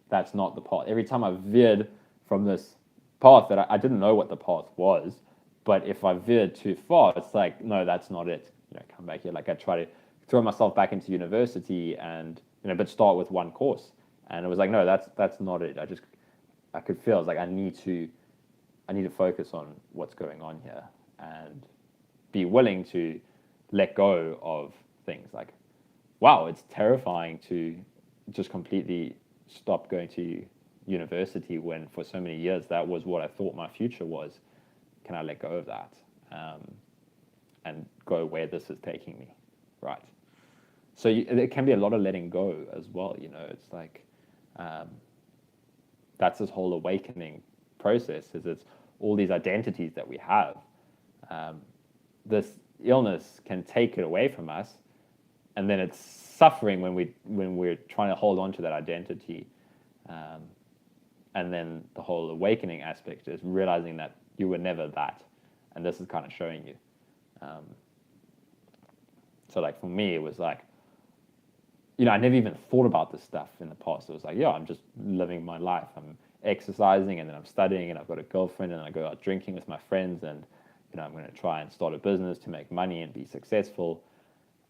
that's not the path. Every time I veered from this path that I didn't know what the path was, but if I veered too far, it's like, no, that's not it. Come back here. Like I try to throw myself back into university and but start with one course, and it was like, no, that's not it. I could feel it's like I need to focus on what's going on here and be willing to let go of things. Like, wow, it's terrifying to just completely stop going to university when for so many years that was what I thought my future was. Can I let go of that and go where this is taking me, right? So there can be a lot of letting go as well. It's like that's this whole awakening process. It's all these identities that we have. This illness can take it away from us, and then it's suffering when we're trying to hold on to that identity. And then the whole awakening aspect is realizing that you were never that, and this is kind of showing you. So like for me, it was like, I never even thought about this stuff in the past. It was like, yeah, I'm just living my life. I'm exercising, and then I'm studying, and I've got a girlfriend, and I go out drinking with my friends, and I'm going to try and start a business to make money and be successful.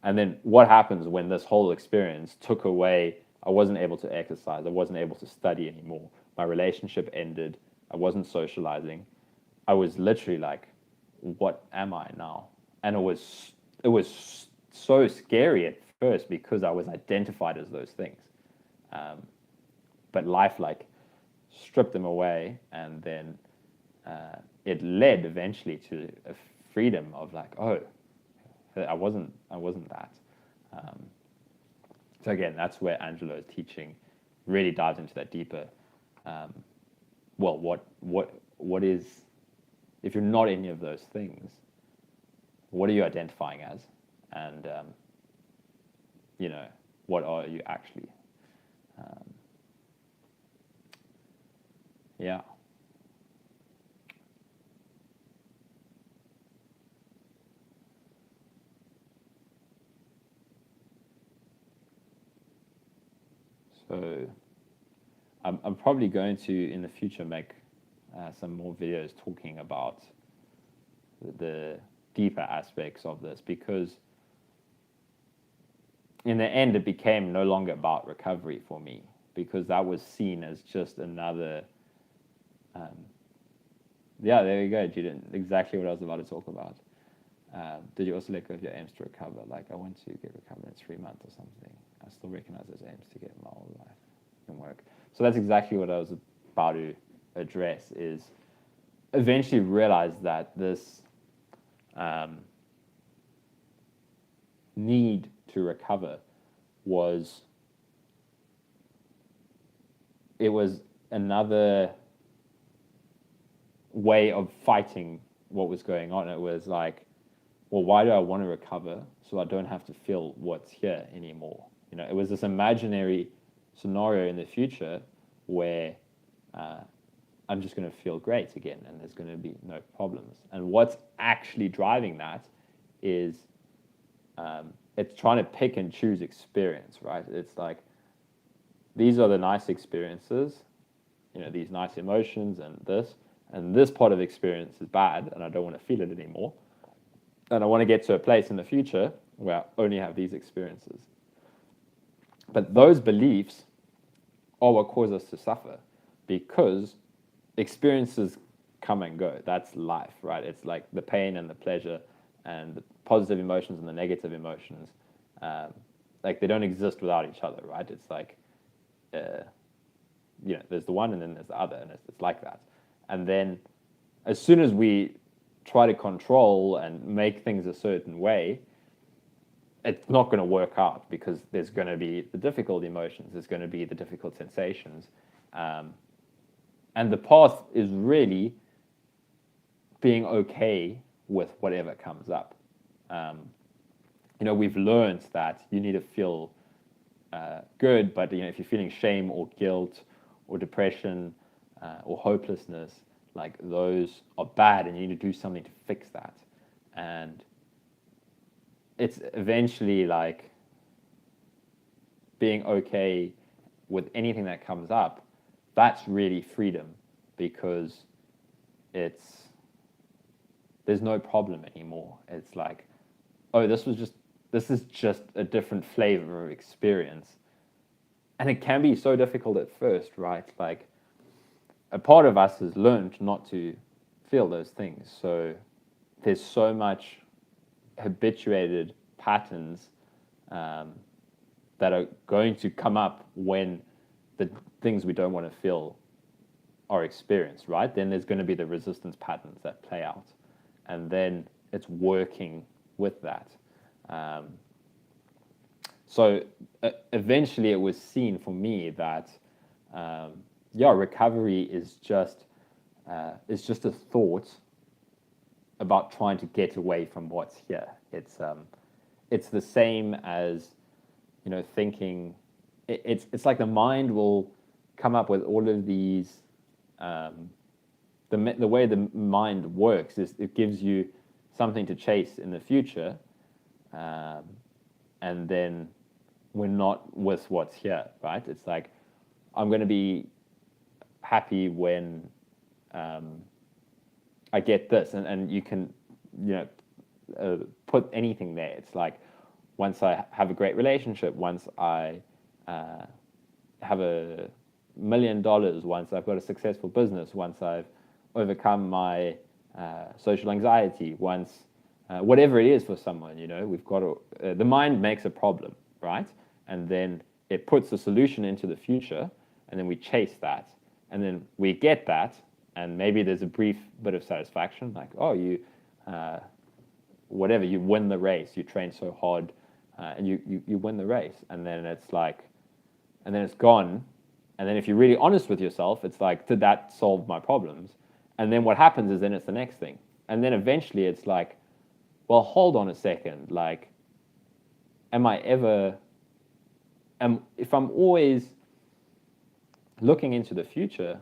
And then what happens when this whole experience took away? I wasn't able to exercise. I wasn't able to study anymore. My relationship ended. I wasn't socializing. I was literally like, what am I now? And it was so scary at first because I was identified as those things. But life like stripped them away, and then it led eventually to a freedom of like, oh, I wasn't that. So again, that's where Angelo's teaching really dives into that deeper. Well, what is, if you're not any of those things, what are you identifying as, and what are you actually? Yeah. So I'm probably going to, in the future, make some more videos talking about the deeper aspects of this, because in the end, it became no longer about recovery for me, because that was seen as just another. Yeah, there you go, Julian. Exactly what I was about to talk about. Did you also let go of your aims to recover? Like, I want to get recovered in 3 months or something. I still recognize those aims to get my whole life and work. So that's exactly what I was about to address, is eventually realize that this need to recover was another way of fighting what was going on. It was like, well, why do I want to recover so I don't have to feel what's here anymore? It was this imaginary scenario in the future where I'm just going to feel great again, and there's going to be no problems. And what's actually driving that is it's trying to pick and choose experience, right? It's like, these are the nice experiences, these nice emotions, and this part of experience is bad, and I don't want to feel it anymore. And I want to get to a place in the future where I only have these experiences. But those beliefs are what cause us to suffer, because experiences come and go. That's life, right? It's like the pain and the pleasure and the positive emotions and the negative emotions. Like, they don't exist without each other, right? It's like, there's the one and then there's the other, and it's like that. And then as soon as we try to control and make things a certain way, it's not going to work out, because there's going to be the difficult emotions, there's going to be the difficult sensations. And the path is really being okay with whatever comes up. We've learned that you need to feel good, but if you're feeling shame or guilt or depression or hopelessness, like, those are bad, and you need to do something to fix that. And it's eventually like being okay with anything that comes up. That's really freedom, because there's no problem anymore. It's like, oh, this is just a different flavor of experience. And it can be so difficult at first, right? Like, a part of us has learned not to feel those things. So there's so much habituated patterns that are going to come up when the things we don't want to feel are experienced, right? Then there's going to be the resistance patterns that play out. And then it's working with that. So eventually it was seen for me that, recovery is just a thought about trying to get away from what's here. It's the same as, thinking. It's like the mind will come up with all of these. The way the mind works is it gives you something to chase in the future, and then we're not with what's here, right? It's like, I'm going to be happy when I get this, and you can, put anything there. It's like, once I have a great relationship, once I have $1 million, once I've got a successful business, once I've overcome my social anxiety, once whatever it is for someone, we've got to, the mind makes a problem, right? And then it puts a solution into the future, and then we chase that, and then we get that, and maybe there's a brief bit of satisfaction, like, oh, you win the race, you train so hard, and you win the race, and then it's like, and then it's gone. And then if you're really honest with yourself, it's like, did that solve my problems? And then what happens is, then it's the next thing. And then eventually it's like, well, hold on a second. Like, if I'm always looking into the future,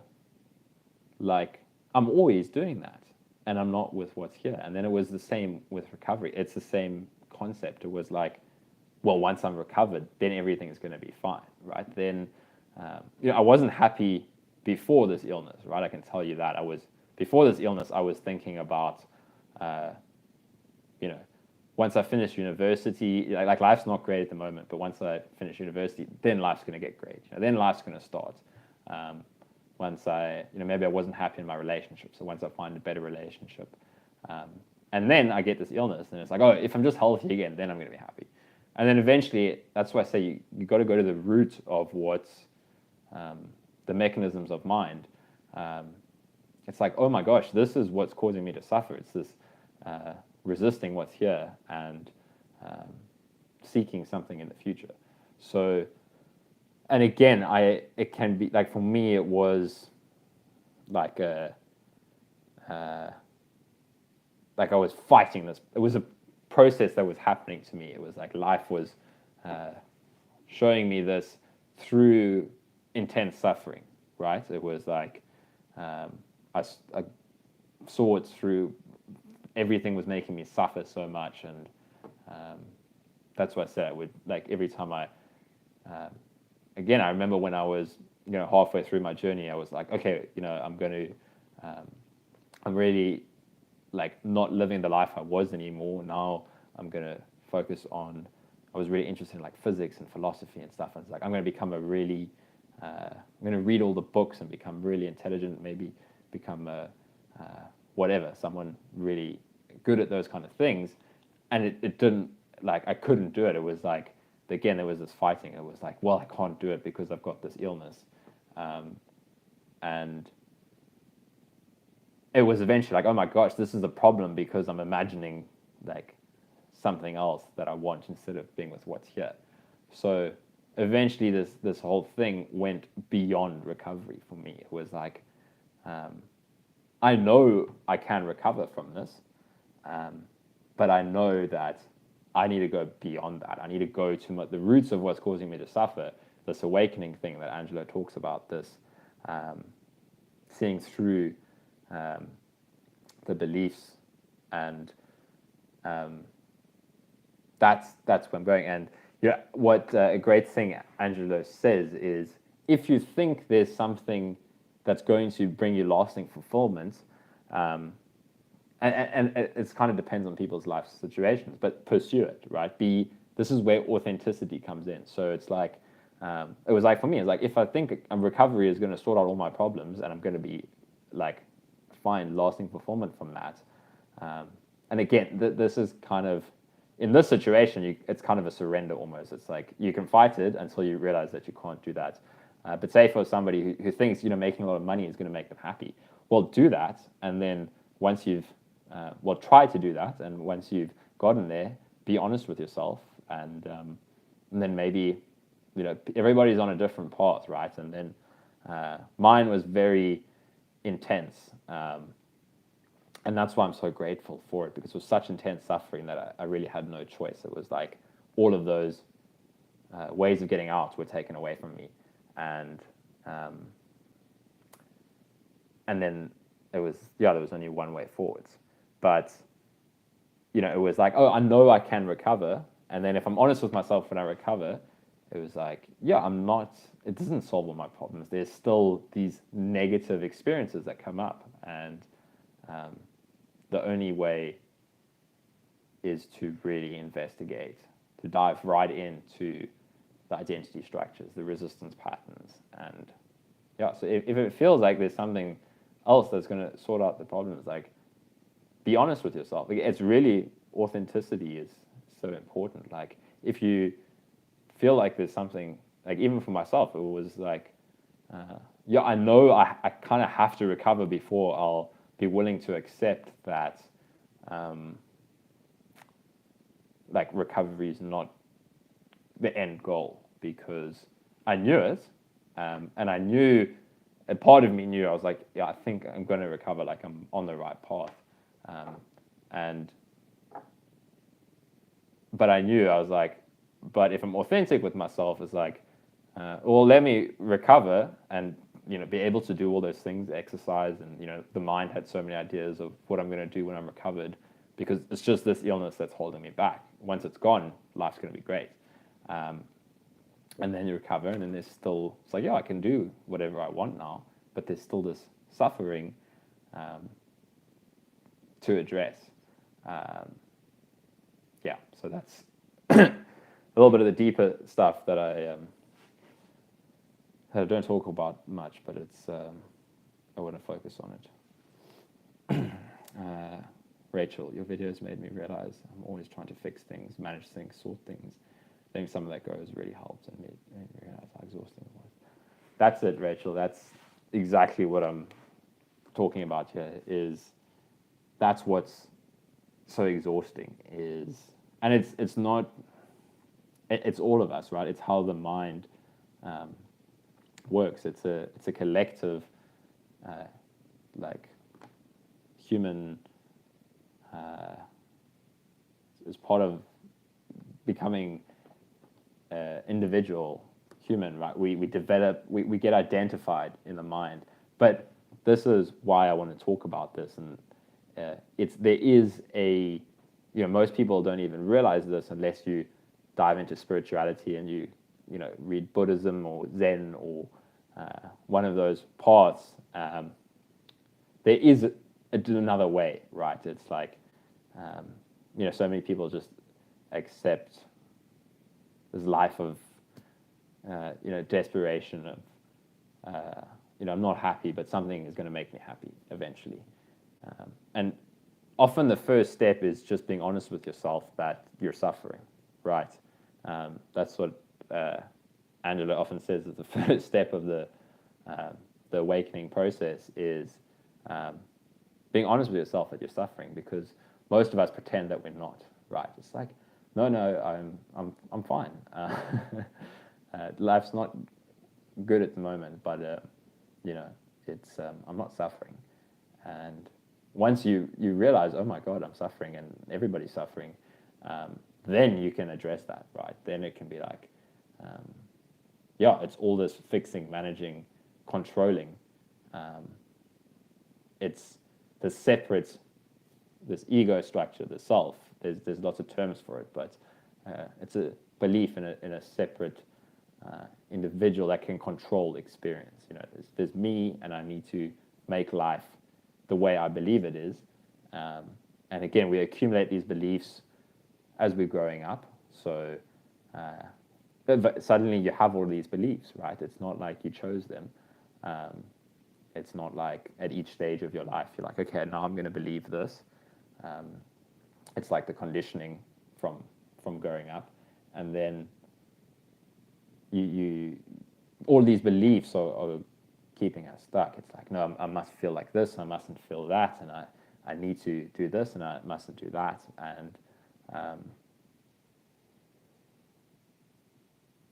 like, I'm always doing that, and I'm not with what's here. And then it was the same with recovery. It's the same concept. It was like, well, once I'm recovered, then everything's going to be fine, right? Then, I wasn't happy before this illness, right? I can tell you that. Before this illness, I was thinking about, once I finish university, like life's not great at the moment, but once I finish university, then life's going to get great. Then life's going to start. Once maybe I wasn't happy in my relationship, so once I find a better relationship, and then I get this illness, and it's like, oh, if I'm just healthy again, then I'm going to be happy. And then eventually, that's why I say you got to go to the root of what's the mechanisms of mind. It's like, oh my gosh, this is what's causing me to suffer. It's this resisting what's here and seeking something in the future. So, and again, it can be like, for me, it was like like I was fighting this. It was a process that was happening to me. It was like life was showing me this through intense suffering. right? It was like I saw it through. Everything was making me suffer so much, and that's why I said I would like every time um, again, I remember when I was, halfway through my journey, I was like, okay, I'm really like not living the life I was anymore. Now I'm gonna focus on. I was really interested in like physics and philosophy and stuff. And it's like I'm gonna become I'm gonna read all the books and become really intelligent. Maybe become whatever, someone really good at those kind of things. And it didn't like I couldn't do it. It was like again there was this fighting. It was like, well, I can't do it because I've got this illness, and it was eventually like, oh my gosh, this is a problem because I'm imagining like something else that I want instead of being with what's here. So eventually, this whole thing went beyond recovery for me. It was like, I know I can recover from this, um, but I know that I need to go beyond that. I need to go to the roots of what's causing me to suffer. This awakening thing that Angelo talks about. This seeing through um, the beliefs, and that's where I'm going. And what a great thing Angelo says is, if you think there's something that's going to bring you lasting fulfillment, and it's kind of depends on people's life situations, but pursue it, right? This is where authenticity comes in. So it's like, it was like for me, it's like if I think a recovery is going to sort out all my problems and I'm going to be like find lasting fulfillment from that. And again, this is kind of in this situation, it's kind of a surrender almost. It's like you can fight it until you realize that you can't do that. But say for somebody who thinks making a lot of money is going to make them happy, well, do that, and then once you've try to do that, and once you've gotten there, be honest with yourself, and then maybe everybody's on a different path, right? And then mine was very intense. And that's why I'm so grateful for it, because it was such intense suffering that I really had no choice. It was like all of those ways of getting out were taken away from me, and then it was there was only one way forwards. But it was like, oh, I know I can recover, and then if I'm honest with myself when I recover, it was like, yeah, I'm not. It doesn't solve all my problems. There's still these negative experiences that come up, and the only way is to really investigate, to dive right into the identity structures, the resistance patterns, and so if it feels like there's something else that's going to sort out the problems, like be honest with yourself. Like, it's really authenticity is so important. Like if you feel like there's something, like even for myself, it was like, I know I kind of have to recover before I'll be willing to accept that like recovery is not the end goal, because I knew it, and I knew a part of me knew. I was like, I think I'm going to recover, like I'm on the right path, but I knew, I was like, but if I'm authentic with myself, it's like, well, let me recover and be able to do all those things, exercise, and the mind had so many ideas of what I'm going to do when I'm recovered, because it's just this illness that's holding me back. Once it's gone, life's going to be great. And then you recover, and then there's still, it's like, I can do whatever I want now, but there's still this suffering to address. So that's a little bit of the deeper stuff that I don't talk about much, but it's I want to focus on it. Rachel, your videos made me realize I'm always trying to fix things, manage things, sort things. I think some of that goes really helped and made me realize how exhausting it was. That's it, Rachel. That's exactly what I'm talking about here. That's what's so exhausting is, and it's not. It's all of us, right? It's how the mind works. It's a collective, like human. As part of becoming individual human, right? We develop, we get identified in the mind. But this is why I want to talk about this, and there is a, most people don't even realize this unless you dive into spirituality and you read Buddhism or Zen or one of those paths. There is another way, right? It's like, so many people just accept this life of, desperation of, I'm not happy, but something is going to make me happy eventually. And often the first step is just being honest with yourself that you're suffering, right? That's what Angela often says is the first step of the awakening process is being honest with yourself that you're suffering, because most of us pretend that we're not, right? It's like, no, I'm fine. Life's not good at the moment, but it's I'm not suffering. And once you realize, oh my God, I'm suffering, and everybody's suffering, then you can address that, right? Then it can be like, it's all this fixing, managing, controlling. It's the separate, this ego structure, the self. There's lots of terms for it, but it's a belief in a separate individual that can control experience. There's me, and I need to make life the way I believe it is. And again, we accumulate these beliefs as we're growing up. So but suddenly you have all these beliefs, right? It's not like you chose them. It's not like at each stage of your life you're like, okay, now I'm going to believe this. It's like the conditioning from growing up, and then you all these beliefs are keeping us stuck. It's like, no, I must feel like this, and I mustn't feel that, and I need to do this, and I mustn't do that, and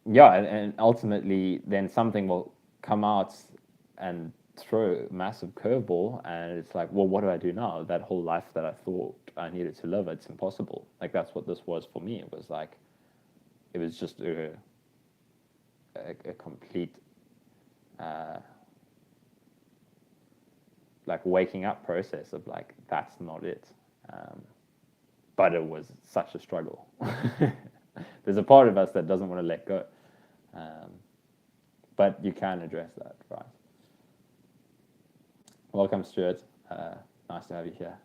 and ultimately then something will come out and throw a massive curveball, and it's like, well, what do I do now? That whole life that I thought I needed to live, it's impossible. Like, that's what this was for me. It was like, it was just a complete like waking up process of like, that's not it. But it was such a struggle. There's a part of us that doesn't want to let go. But you can address that, right? Welcome, Stuart. Nice to have you here.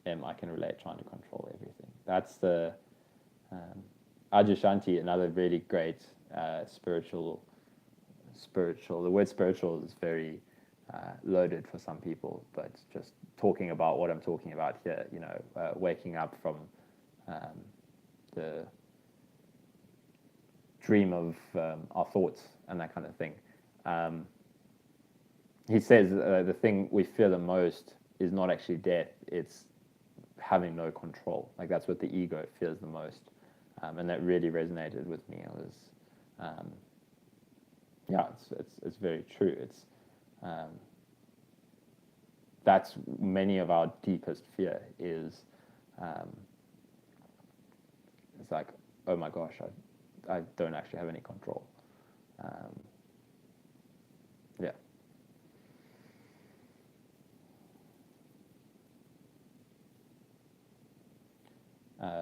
I can relate trying to control everything. That's the Adyashanti, another really great spiritual. The word spiritual is very loaded for some people, but just talking about what I'm talking about here, waking up from the dream of our thoughts and that kind of thing. He says the thing we fear the most is not actually death, it's having no control. Like, that's what the ego fears the most. And that really resonated with me. It was, it's very true. It's that's many of our deepest fear is, it's like, oh my gosh, I don't actually have any control. Yeah.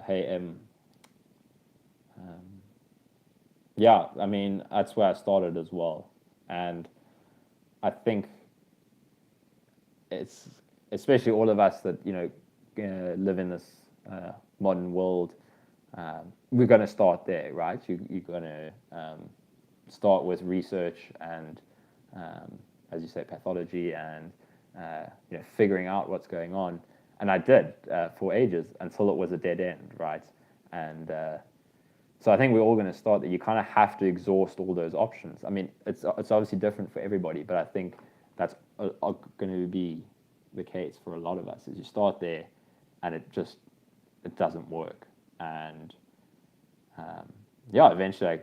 Hey, yeah, I mean, that's where I started as well. And I think it's, especially all of us that, live in this modern world, we're going to start there, right? You're going to start with research and, as you say, pathology and, figuring out what's going on. And I did for ages until it was a dead end, right? And so I think we're all going to start that. You kind of have to exhaust all those options. I mean, it's obviously different for everybody, but I think that's going to be the case for a lot of us. Is you start there, and it doesn't work, and eventually,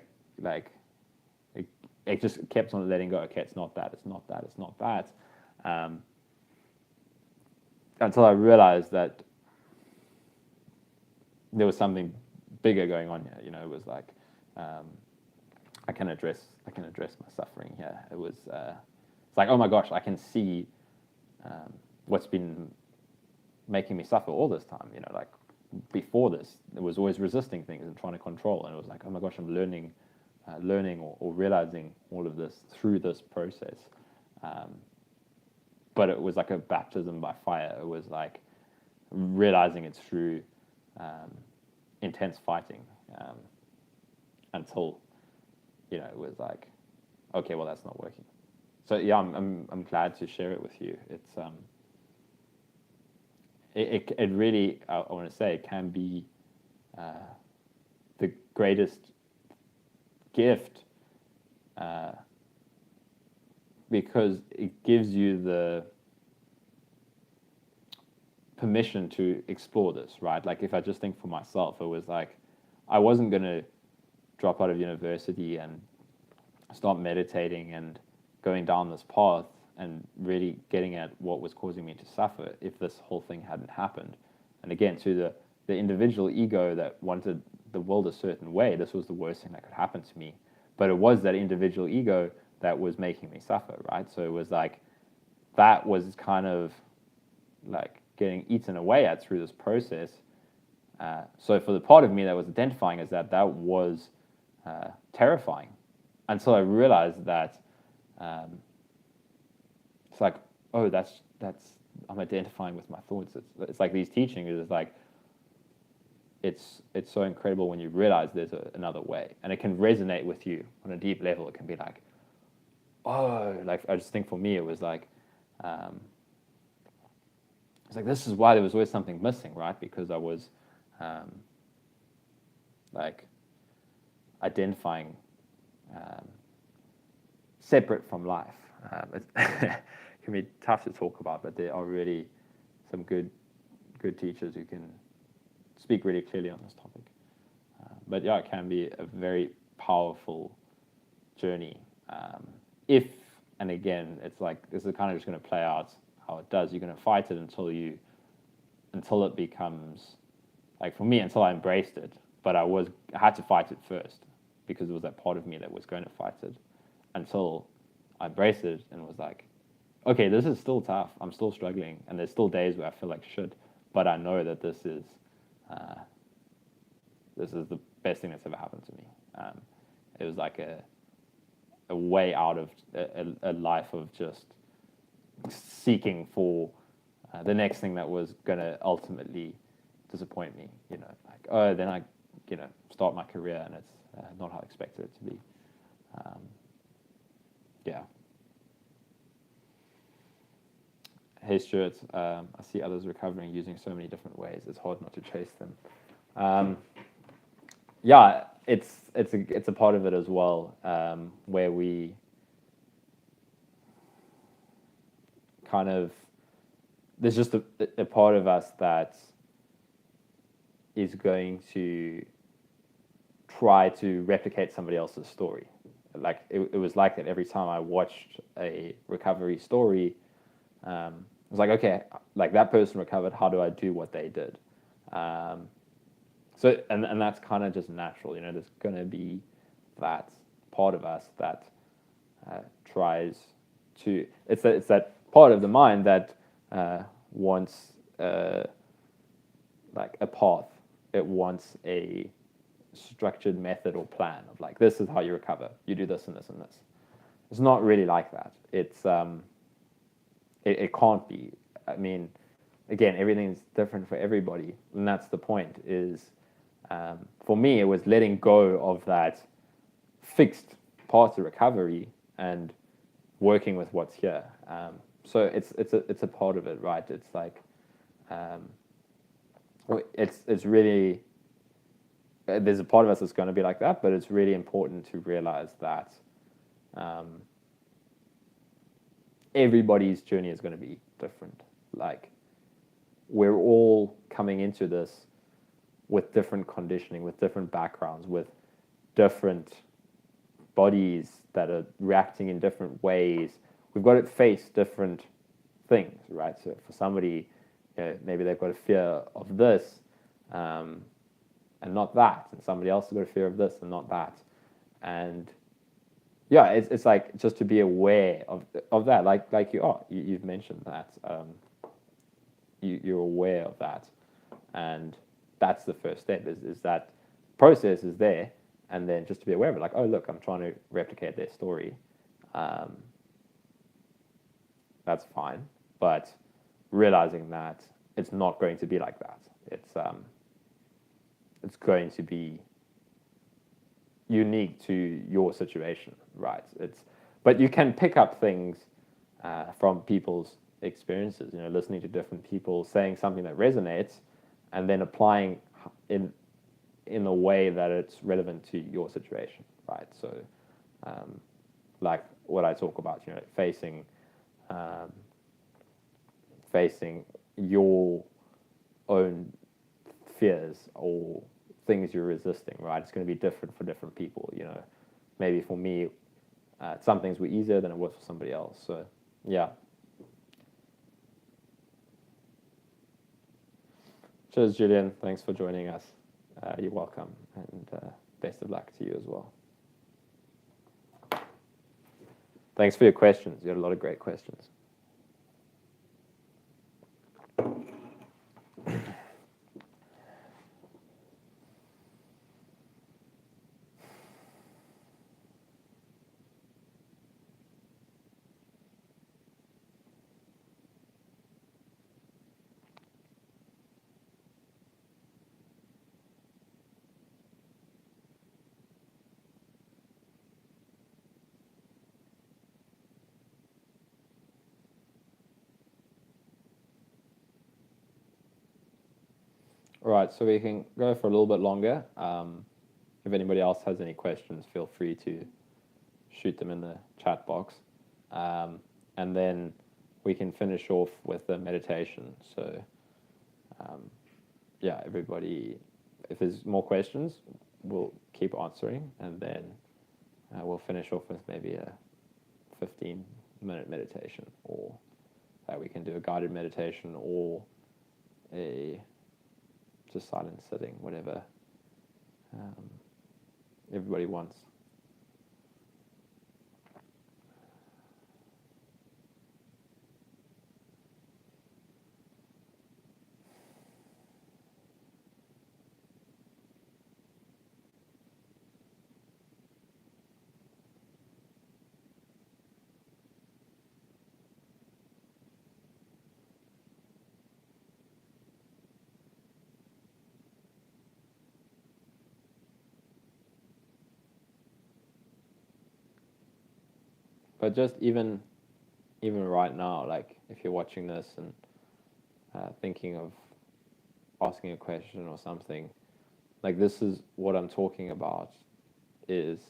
it just kept on letting go. Okay, it's not that. It's not that. It's not that. Until I realized that there was something bigger going on here. It was like, I can address my suffering here. It was it's like, oh my gosh, I can see what's been making me suffer all this time. Like before this, it was always resisting things and trying to control, and it was like, oh my gosh, I'm learning or realizing all of this through this process. But it was like a baptism by fire. It was like realizing it's through intense fighting until it was like, okay, well, that's not working. So yeah, I'm glad to share it with you. It's it really, I want to say, it can be the greatest gift because it gives you the permission to explore this, right? Like if I just think for myself, it was like I wasn't going to drop out of university and start meditating and going down this path and really getting at what was causing me to suffer if this whole thing hadn't happened. And again, to the individual ego that wanted the world a certain way, this was the worst thing that could happen to me. But it was that individual ego that was making me suffer, right? So it was like, that was kind of like getting eaten away at through this process. So for the part of me that was identifying as that was terrifying until I realized that it's like, oh, that's I'm identifying with my thoughts. It's like these teachings is like, it's so incredible when you realize there's another way, and it can resonate with you on a deep level. It can be like, oh, like I just think for me it was like, it's like this is why there was always something missing, right? Because I was like identifying separate from life. It can be tough to talk about, but there are really some good teachers who can speak really clearly on this topic. But yeah, it can be a very powerful journey. If, and again, it's like this is kind of just going to play out how it does. You're going to fight it until it becomes, like for me, until I embraced it. But I had to fight it first because it was that part of me that was going to fight it until I embraced it and was like, okay, this is still tough. I'm still struggling, and there's still days where I feel like shit. But I know that this is the best thing that's ever happened to me. It was like a way out of a life of just seeking for the next thing that was going to ultimately disappoint me. Like, oh, then I start my career and it's not how I expected it to be. Yeah. Hey Stuart, I see others recovering using so many different ways. It's hard not to chase them. Yeah, it's a part of it as well, where we kind of, there's just a part of us that is going to try to replicate somebody else's story. Like it was like that every time I watched a recovery story. I was like, okay, like that person recovered. How do I do what they did? So and that's kind of just natural. There's going to be that part of us that tries to. It's that part of the mind that wants like a path. It wants a structured method or plan of like, this is how you recover. You do this and this and this. It's not really like that. It's it can't be. I mean, again, everything's different for everybody, and that's the point. Is for me, it was letting go of that fixed path to recovery and working with what's here. So it's a part of it, right? It's like it's really, there's a part of us that's going to be like that, but it's really important to realize that everybody's journey is going to be different. Like, we're all coming into this with different conditioning, with different backgrounds, with different bodies that are reacting in different ways. We've got to face different things, right? So for somebody, maybe they've got a fear of this, and and not that, and somebody else has got a fear of this and not that, and yeah, it's like just to be aware of that, like you've mentioned that, you're aware of that, and that's the first step, is that process is there, and then just to be aware of it, like, oh look, I'm trying to replicate their story, um, that's fine, but realizing that it's not going to be like that. It's going to be unique to your situation, right? But you can pick up things from people's experiences. Listening to different people saying something that resonates, and then applying in a way that it's relevant to your situation, right? So, like what I talk about, um, facing your own fears or things you're resisting, right? It's going to be different for different people. Maybe for me, some things were easier than it was for somebody else. So, yeah. Cheers, Julian. Thanks for joining us. You're welcome, and best of luck to you as well. Thanks for your questions. You had a lot of great questions. All right, so we can go for a little bit longer. If anybody else has any questions, feel free to shoot them in the chat box. And then we can finish off with the meditation. So, yeah, everybody, if there's more questions, we'll keep answering, and then we'll finish off with maybe a 15-minute meditation, or we can do a guided meditation, or a just silent sitting, whatever everybody wants. But just even right now, like if you're watching this and thinking of asking a question or something, like this is what I'm talking about, is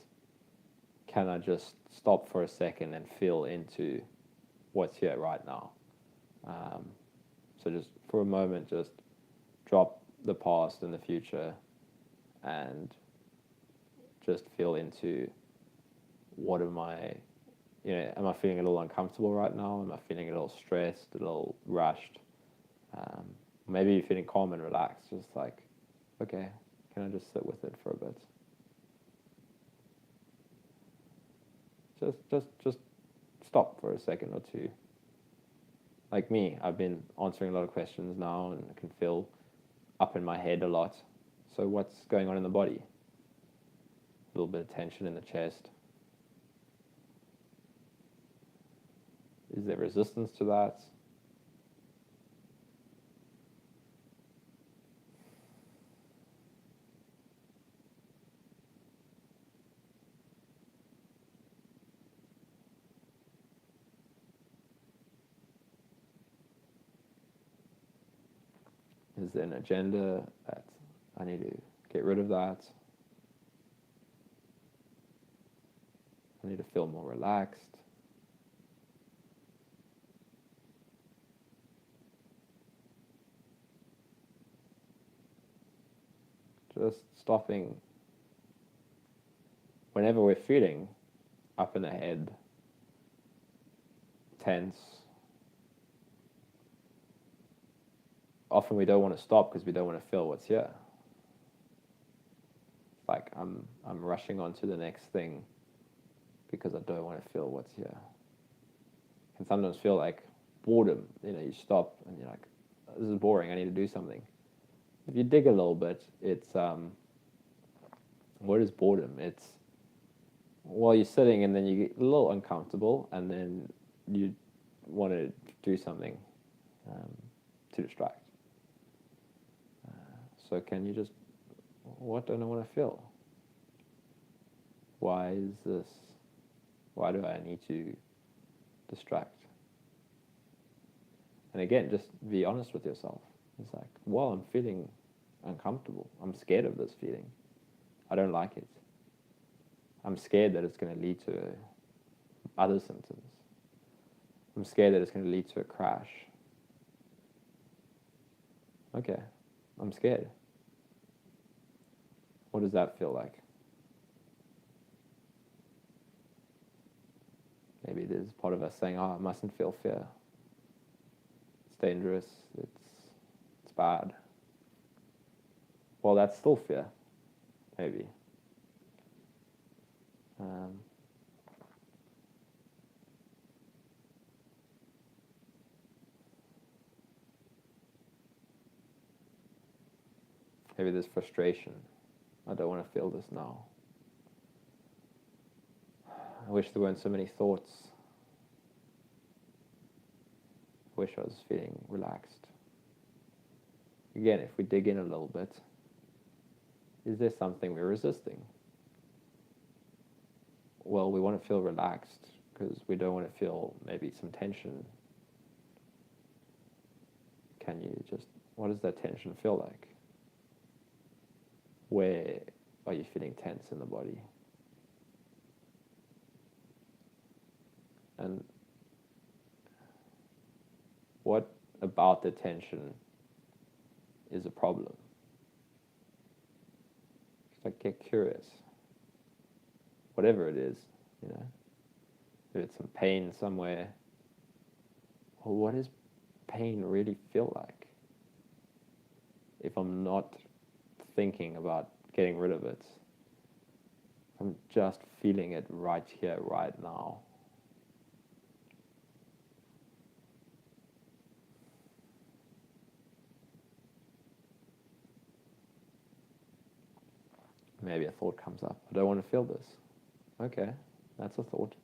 can I just stop for a second and feel into what's here right now? So just for a moment, just drop the past and the future, and just feel into what am I feeling a little uncomfortable right now? Am I feeling a little stressed, a little rushed? Maybe you're feeling calm and relaxed, just like, okay, can I just sit with it for a bit? Just stop for a second or two. Like me, I've been answering a lot of questions now, and I can feel up in my head a lot. So what's going on in the body? A little bit of tension in the chest. Is there resistance to that? Is there an agenda that I need to get rid of that? I need to feel more relaxed. Just stopping whenever we're feeling up in the head, tense. Often we don't want to stop because we don't want to feel what's here. I'm rushing on to the next thing because I don't want to feel what's here. Can sometimes feel like boredom. You stop and you're like, this is boring. I need to do something. If you dig a little bit, it's what is boredom? It's while you're sitting and then you get a little uncomfortable and then you want to do something to distract. So can you just, what don't I want to feel? Why is this? Why do I need to distract? And again, just be honest with yourself. It's like, well, I'm feeling uncomfortable. I'm scared of this feeling. I don't like it. I'm scared that it's going to lead to other symptoms. I'm scared that it's going to lead to a crash. Okay, I'm scared. What does that feel like? Maybe there's part of us saying, I mustn't feel fear. It's dangerous. It's bad. Well, that's still fear, maybe. Maybe there's frustration. I don't want to feel this now. I wish there weren't so many thoughts. I wish I was feeling relaxed. Again, if we dig in a little bit, is there something we're resisting? Well, we want to feel relaxed because we don't want to feel maybe some tension. Can you just, what does that tension feel like? Where are you feeling tense in the body? And what about the tension is a problem? Just like get curious. Whatever it is, if it's some pain somewhere, well, what does pain really feel like? If I'm not thinking about getting rid of it, I'm just feeling it right here, right now. Maybe a thought comes up. I don't want to feel this. Okay, that's a thought.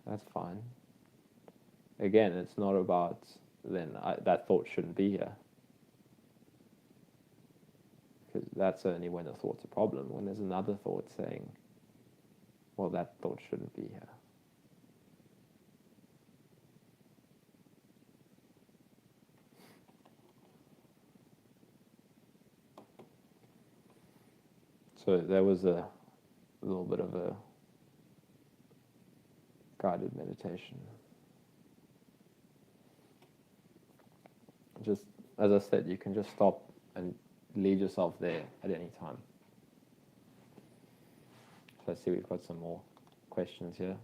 That's fine. Again, it's not about then that thought shouldn't be here. Because that's only when the thought's a problem. When there's another thought saying, well, that thought shouldn't be here. So there was a little bit of a guided meditation. Just, as I said, you can just stop and lead yourself there at any time. So I see we've got some more questions here.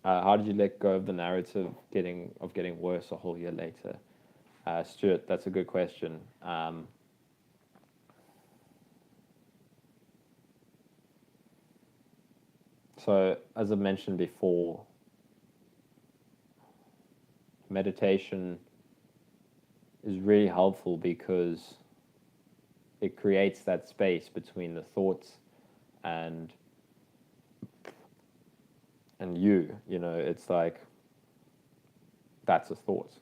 How did you let go of the narrative of getting worse a whole year later? Stuart, that's a good question. So, as I mentioned before, meditation is really helpful because it creates that space between the thoughts and you. It's like that's a thought.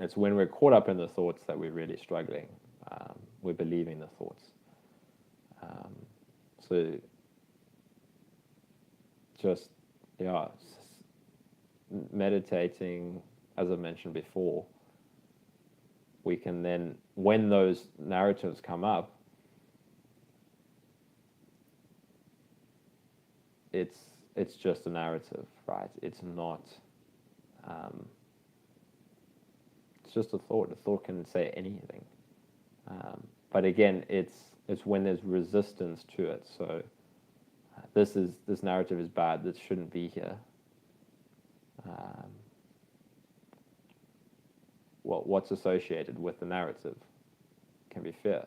It's when we're caught up in the thoughts that we're really struggling. We're believing the thoughts. So just, meditating, as I mentioned before, we can then, when those narratives come up, it's just a narrative, right? It's not, it's just a thought. A thought can say anything. But again, it's when there's resistance to it. So this narrative is bad, this shouldn't be here. What's associated with the narrative? Can be fear.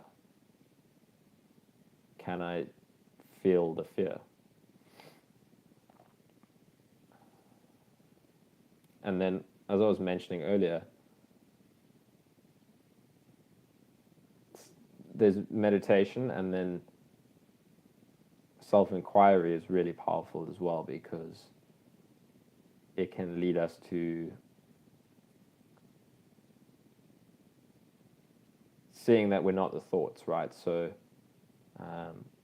Can I feel the fear? And then, as I was mentioning earlier, there's meditation, and then self-inquiry is really powerful as well, because it can lead us to seeing that we're not the thoughts, right? So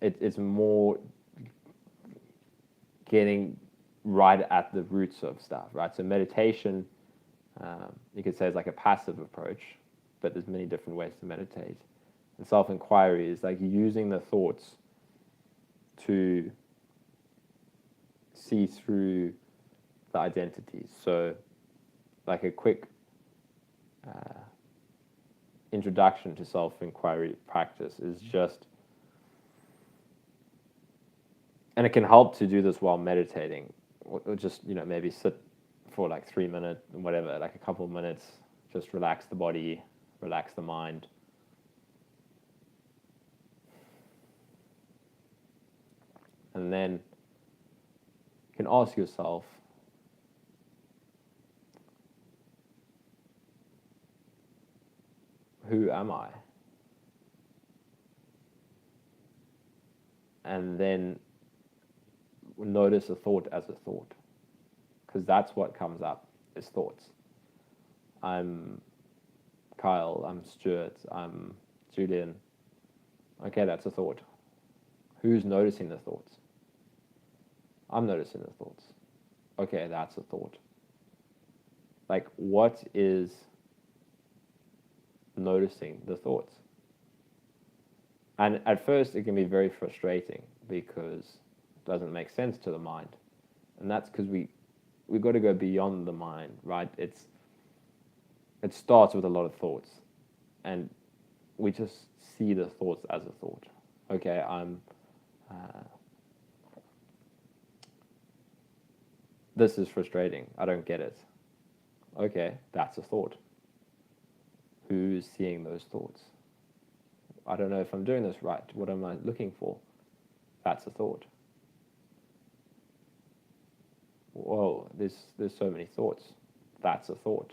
it's more getting right at the roots of stuff, right? So meditation, you could say, is like a passive approach, but there's many different ways to meditate. And self-inquiry is like using the thoughts to see through the identities. So like a quick introduction to self-inquiry practice is just, and it can help to do this while meditating, or just, maybe sit for like 3 minutes, whatever, like a couple of minutes, just relax the body, relax the mind. And then you can ask yourself, who am I? And then notice a thought as a thought, because that's what comes up, is thoughts. I'm Kyle, I'm Stuart, I'm Julian. Okay, that's a thought. Who's noticing the thoughts? I'm noticing the thoughts. Okay, that's a thought. Like, what is noticing the thoughts? And at first it can be very frustrating because it doesn't make sense to the mind. And that's because we've got to go beyond the mind, right? It starts with a lot of thoughts, and we just see the thoughts as a thought. Okay, this is frustrating. I don't get it. Okay, that's a thought. Who's seeing those thoughts? I don't know if I'm doing this right. What am I looking for? That's a thought. Whoa, there's so many thoughts. That's a thought.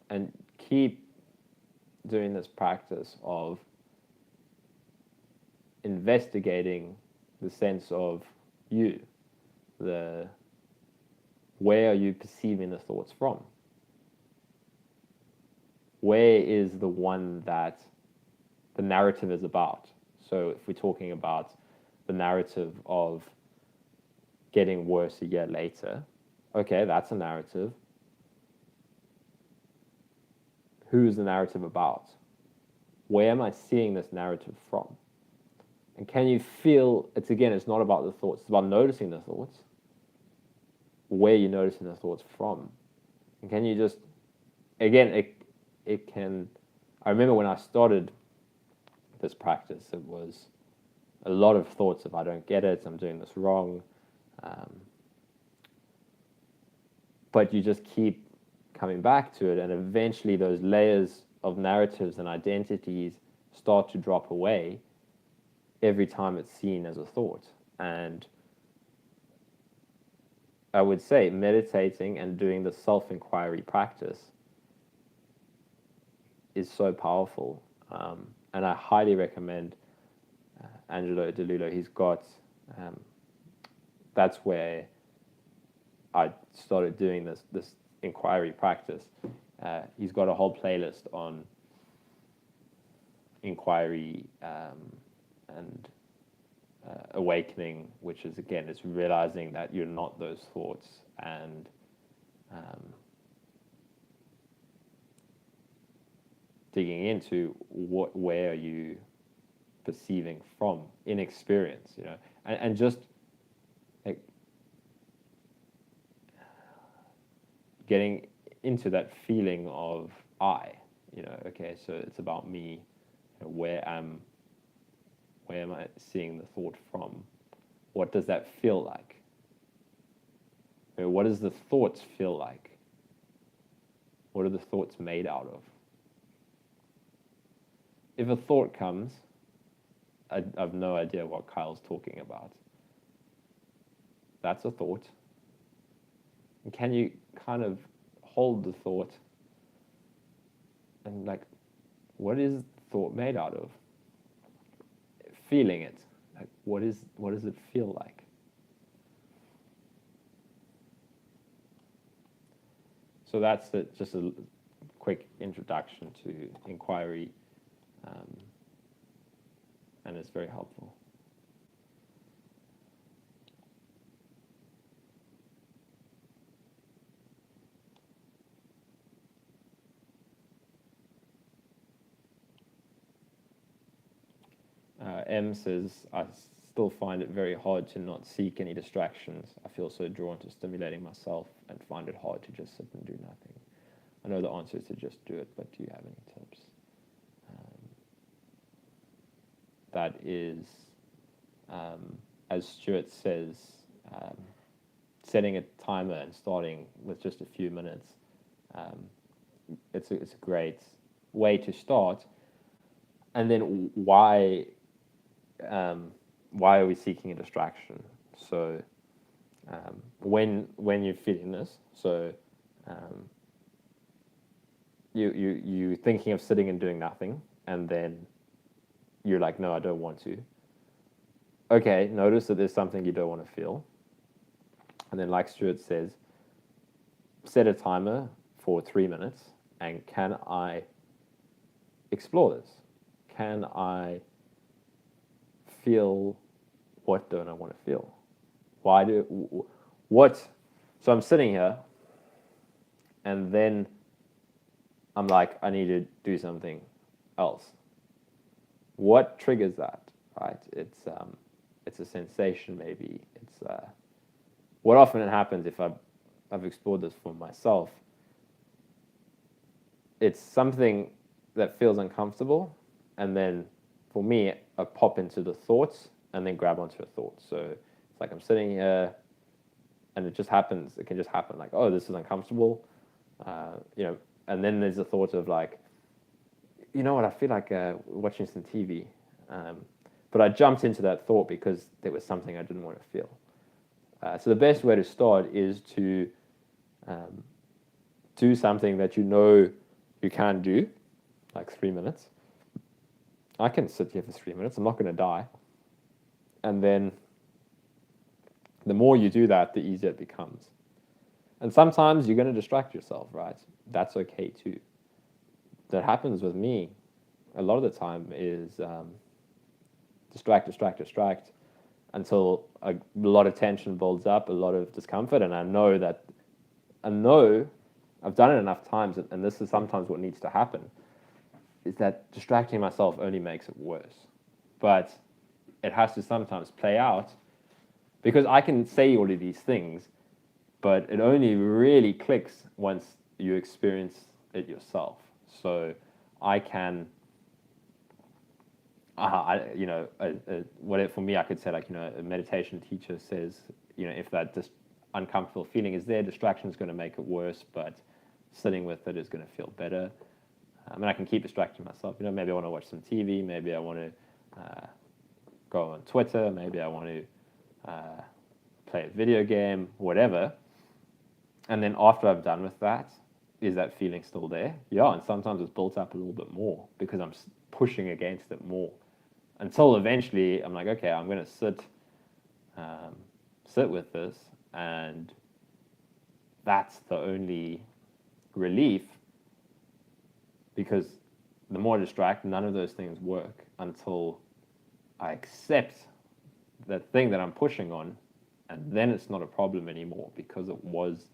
And keep doing this practice of investigating the sense of you. Where are you perceiving the thoughts from? Where is the one that the narrative is about? So if we're talking about the narrative of getting worse a year later, okay, that's a narrative. Who is the narrative about? Where am I seeing this narrative from? And can you feel, it's not about the thoughts, it's about noticing the thoughts. Where you're noticing the thoughts from. And can you just, again, it can, I remember when I started this practice, it was a lot of thoughts of, I don't get it, I'm doing this wrong. But you just keep coming back to it, and eventually those layers of narratives and identities start to drop away every time it's seen as a thought. And I would say meditating and doing the self-inquiry practice is so powerful. And I highly recommend Angelo DeLullo. He's got, that's where I started doing this inquiry practice. He's got a whole playlist on inquiry and awakening, which is, again, it's realizing that you're not those thoughts, and digging into where are you perceiving from in experience, and just like getting into that feeling of I, okay, so it's about me. Where am Where am I seeing the thought from? What does that feel like? What does the thoughts feel like? What are the thoughts made out of? If a thought comes, I've no idea what Kyle's talking about. That's a thought. And can you kind of hold the thought and like, what is the thought made out of? Feeling it. Like, what does it feel like? So that's just a quick introduction to inquiry, and it's very helpful. M says, I still find it very hard to not seek any distractions. I feel so drawn to stimulating myself and find it hard to just sit and do nothing. I know the answer is to just do it, but do you have any tips? That is, as Stuart says, setting a timer and starting with just a few minutes. It's a great way to start. And then why are we seeking a distraction? So when you're feeling this, so you thinking of sitting and doing nothing, and then you're like, no, I don't want to. Okay, notice that there's something you don't want to feel. And then like Stuart says, set a timer for 3 minutes, and can I explore this? Can I feel what don't I want to feel? So I'm sitting here, and then I'm like, I need to do something else. What triggers that, right? It's a sensation, maybe. It's what often happens if I've explored this for myself. It's something that feels uncomfortable, and then for me, I pop into the thoughts and then grab onto a thought. So it's like I'm sitting here, and it just happens. It can just happen. Like, oh, this is uncomfortable, and then there's a thought of like, you know what, I feel like watching some TV. But I jumped into that thought because there was something I didn't want to feel. So the best way to start is to do something that you know you can do, like 3 minutes. I can sit here for 3 minutes. I'm not going to die. And then the more you do that, the easier it becomes. And sometimes you're going to distract yourself, right? That's okay too. That happens with me a lot of the time is distract until a lot of tension builds up, a lot of discomfort, and I know I've done it enough times, and this is sometimes what needs to happen, is that distracting myself only makes it worse. But it has to sometimes play out, because I can say all of these things, but it only really clicks once you experience it yourself. So I can, for me, I could say, like, a meditation teacher says, if that just uncomfortable feeling is there, distraction is going to make it worse, but sitting with it is going to feel better. And I can keep distracting myself. Maybe I want to watch some TV, maybe I want to go on Twitter, maybe I want to play a video game, whatever. And then after I've done with that, is that feeling still there? Yeah, and sometimes it's built up a little bit more because I'm pushing against it more. Until eventually I'm like, okay, I'm going to sit with this, and that's the only relief, because the more I distract, none of those things work until I accept that thing that I'm pushing on, and then it's not a problem anymore because it was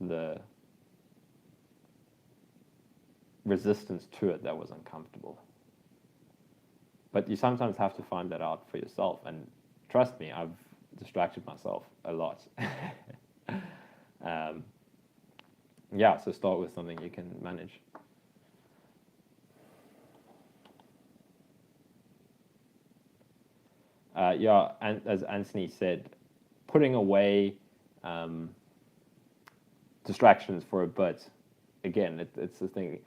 the resistance to it that was uncomfortable. But you sometimes have to find that out for yourself, and trust me, I've distracted myself a lot. So start with something you can manage. Yeah, and as Anthony said, putting away distractions for a bit. Again, it's the thing.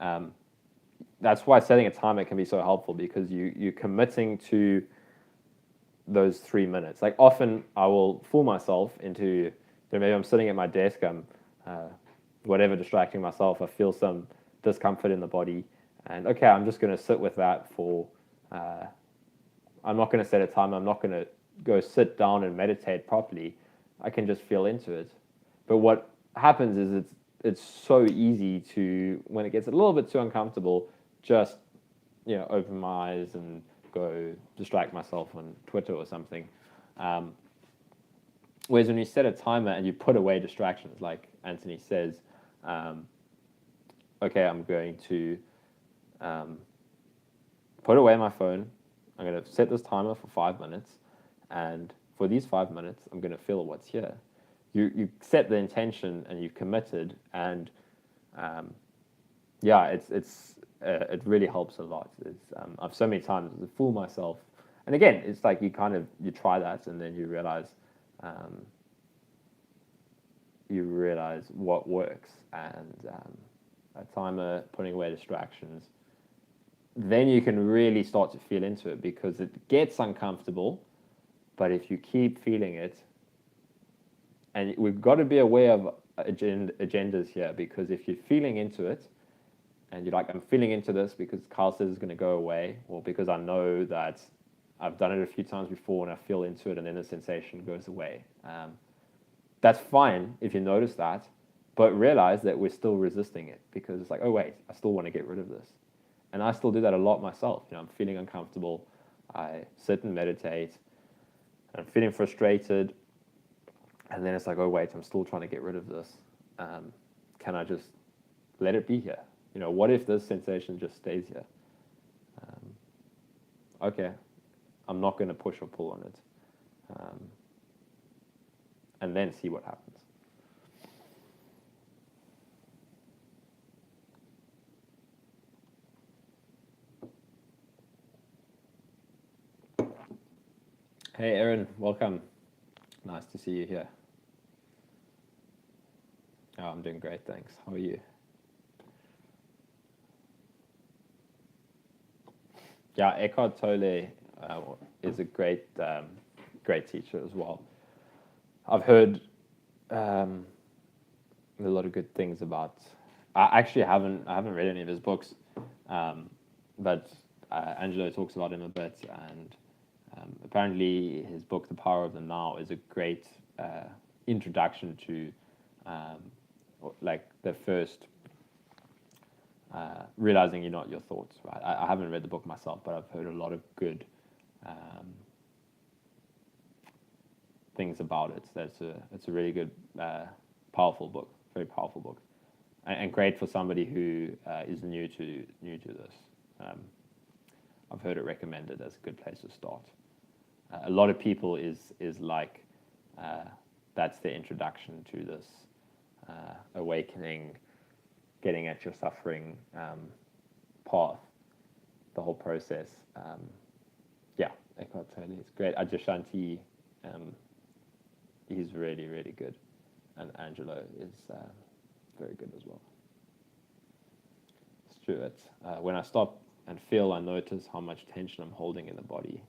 Um, that's why setting a timer can be so helpful, because you're committing to those 3 minutes. Like, often I will fool myself into, maybe I'm sitting at my desk, I'm whatever, distracting myself. I feel some discomfort in the body, and okay, I'm just going to sit with that for. I'm not going to set a timer. I'm not going to go sit down and meditate properly. I can just feel into it. But what happens is it's so easy to, when it gets a little bit too uncomfortable, just open my eyes and go distract myself on Twitter or something. Whereas when you set a timer and you put away distractions, like Anthony says, okay, I'm going to put away my phone. I'm going to set this timer for 5 minutes, and for these 5 minutes, I'm going to feel what's here. You set the intention and you've committed, and yeah, it really helps a lot. I've so many times fooled myself, and again, it's like you try that, and then you realize what works, and a timer, putting away distractions. Then you can really start to feel into it, because it gets uncomfortable, but if you keep feeling it, and we've got to be aware of agendas here, because if you're feeling into it, and you're like, I'm feeling into this because Kyle says it's going to go away, or because I know that I've done it a few times before and I feel into it, and then the sensation goes away. That's fine if you notice that, but realize that we're still resisting it, because it's like, oh wait, I still want to get rid of this. And I still do that a lot myself. I'm feeling uncomfortable. I sit and meditate. I'm feeling frustrated. And then it's like, oh, wait, I'm still trying to get rid of this. Can I just let it be here? What if this sensation just stays here? Okay, I'm not going to push or pull on it. And then see what happens. Hey, Aaron, welcome. Nice to see you here. Oh, I'm doing great, thanks. How are you? Yeah, Eckhart Tolle is a great teacher as well. I've heard a lot of good things about. I actually haven't read any of his books, but Angelo talks about him a bit, and apparently his book, The Power of the Now, is a great introduction to like the first realizing you're not your thoughts. Right? I haven't read the book myself, but I've heard a lot of good things about it. It's a really good, powerful book, very powerful book, and great for somebody who is new to this. I've heard it recommended as a good place to start. A lot of people is like that's their introduction to this awakening, getting at your suffering path, the whole process. Yeah, Eckhart Tolle is great. Adyashanti, he's really, really good. And Angelo is very good as well. Stuart, when I stop and feel, I notice how much tension I'm holding in the body,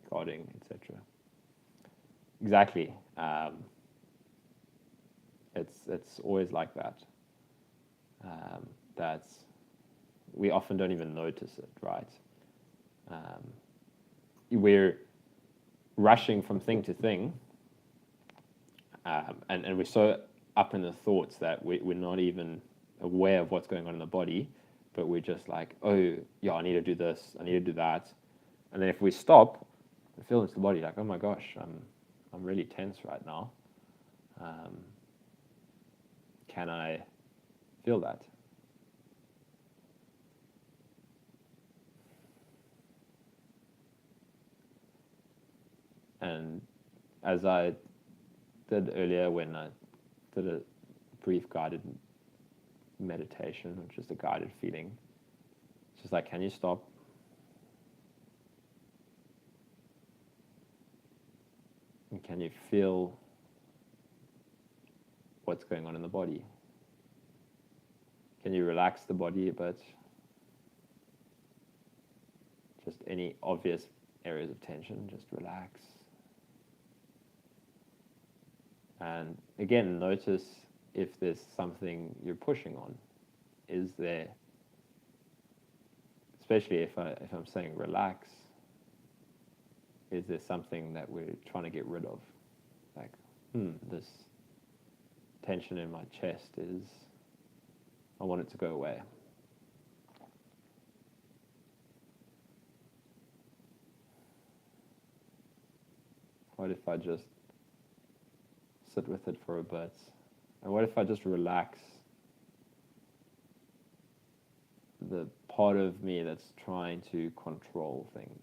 guarding, etc. Exactly. It's always like that. That's we often don't even notice it, right? We're rushing from thing to thing, and we're so up in the thoughts that we're not even aware of what's going on in the body, but we're just like, oh, yeah, I need to do this, I need to do that. And then if we stop and feel into the body, like, oh my gosh, I'm really tense right now. Can I feel that? And as I did earlier when I did a brief guided meditation, which is a guided feeling, it's just like, can you stop? can you feel what's going on in the body? Can you relax the body a bit? Just any obvious areas of tension, just relax. And again, notice if there's something you're pushing on. Is there, especially if I'm saying relax, is there something that we're trying to get rid of? Like, this tension in my chest I want it to go away. What if I just sit with it for a bit? And what if I just relax the part of me that's trying to control things?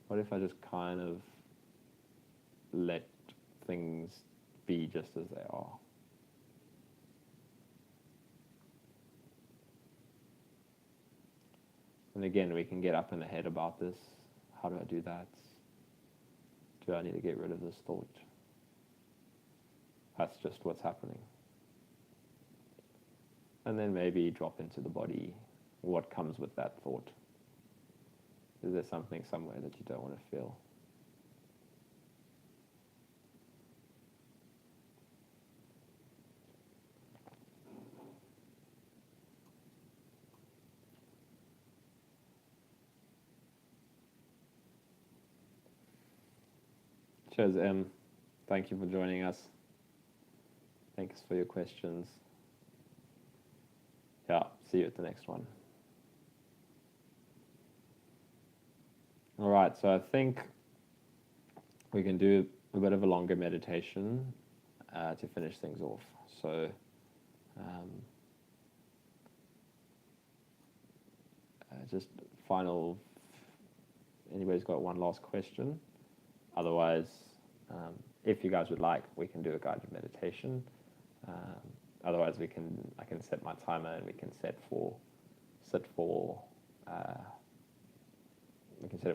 What if I just kind of let things be just as they are? And again, we can get up in the head about this. How do I do that? Do I need to get rid of this thought? That's just what's happening. And then maybe drop into the body. What comes with that thought? Is there something somewhere that you don't want to feel? Cheers, Em. Thank you for joining us. Thanks for your questions. Yeah, see you at the next one. All right, so I think we can do a bit of a longer meditation to finish things off. So just final, anybody's got one last question? Otherwise, if you guys would like, we can do a guided meditation. Otherwise, I can set my timer and we can sit for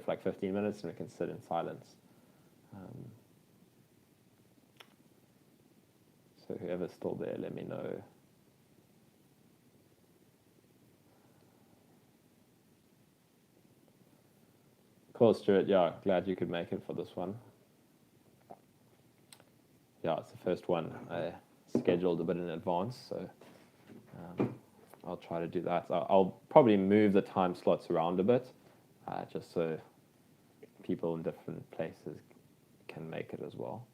like 15 minutes and we can sit in silence. So whoever's still there, let me know. Cool, Stuart. Yeah, glad you could make it for this one. Yeah, it's the first one I scheduled a bit in advance, so I'll try to do that. I'll probably move the time slots around a bit, just so people in different places can make it as well.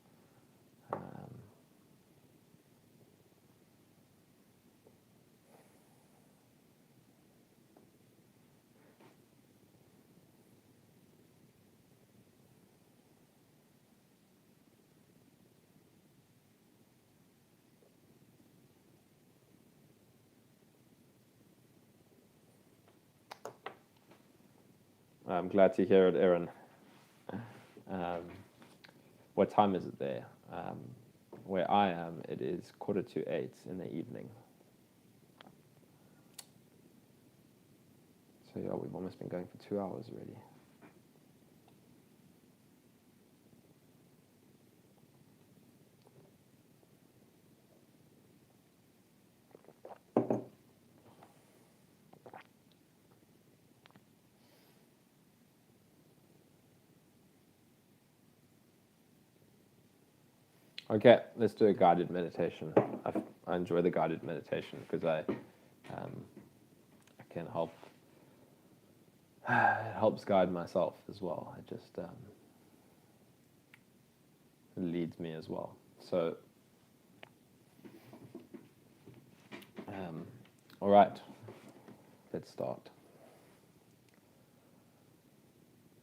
I'm glad to hear it, Erin. What time is it there? Where I am, it is 7:45 in the evening. So yeah, we've almost been going for 2 hours already. Okay, let's do a guided meditation. I enjoy the guided meditation because I can help. It helps guide myself as well. It just leads me as well. So, all right, let's start.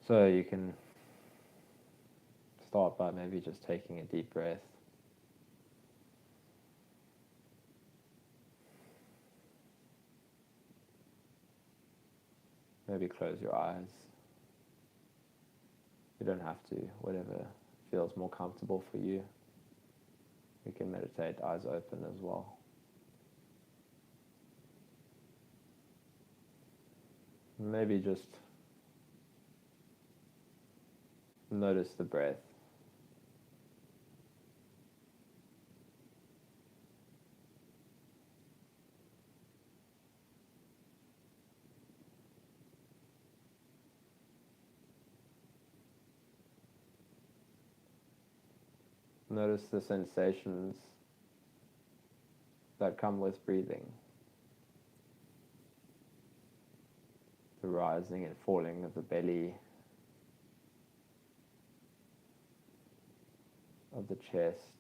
So you can start by maybe just taking a deep breath. Maybe close your eyes. You don't have to, whatever feels more comfortable for you. You can meditate eyes open as well. Maybe just Notice the breath. Notice the sensations that come with breathing. The rising and falling of the belly, of the chest.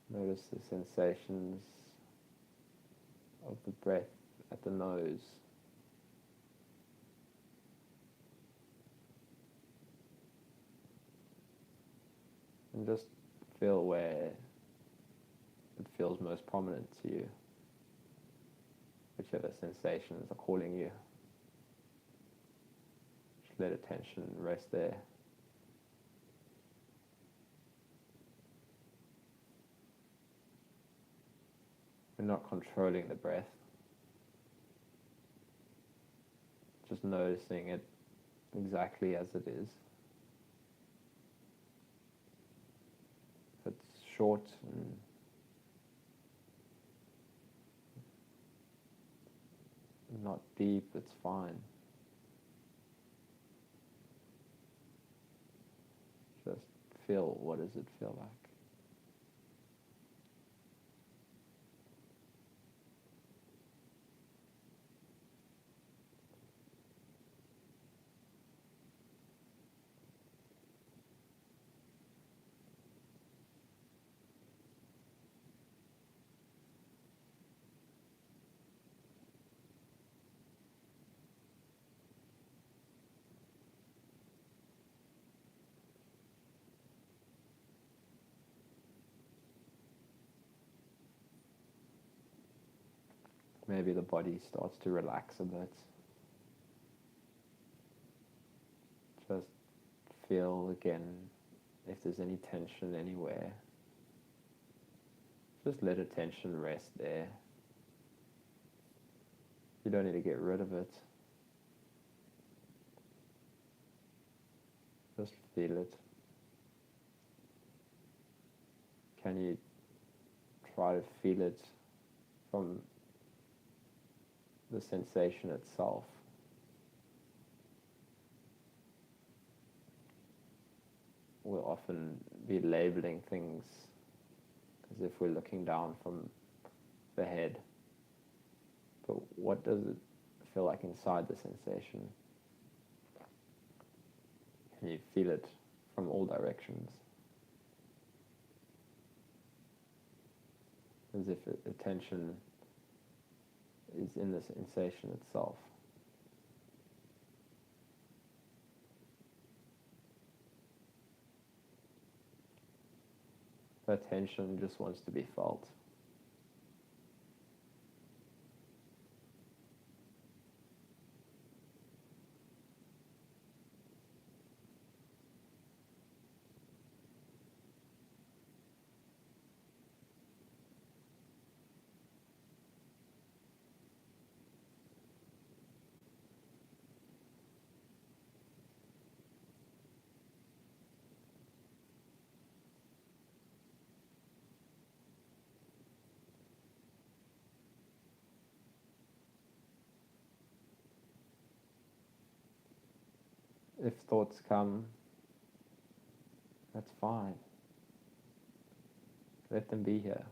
Notice the sensations of the breath at the nose. And just feel where it feels most prominent to you, whichever sensations are calling you. Just let attention rest there. We're not controlling the breath, just noticing it exactly as it is. If it's short and not deep, it's fine. Just feel, what does it feel like? Maybe the body starts to relax a bit. Just feel again if there's any tension anywhere. Just let attention rest there. You don't need to get rid of it. Just feel it. Can you try to feel it from the sensation itself? We'll often be labeling things as if we're looking down from the head. But what does it feel like inside the sensation? Can you feel it from all directions? As if attention is in the sensation itself. The attention just wants to be felt. If thoughts come, that's fine. Let them be here.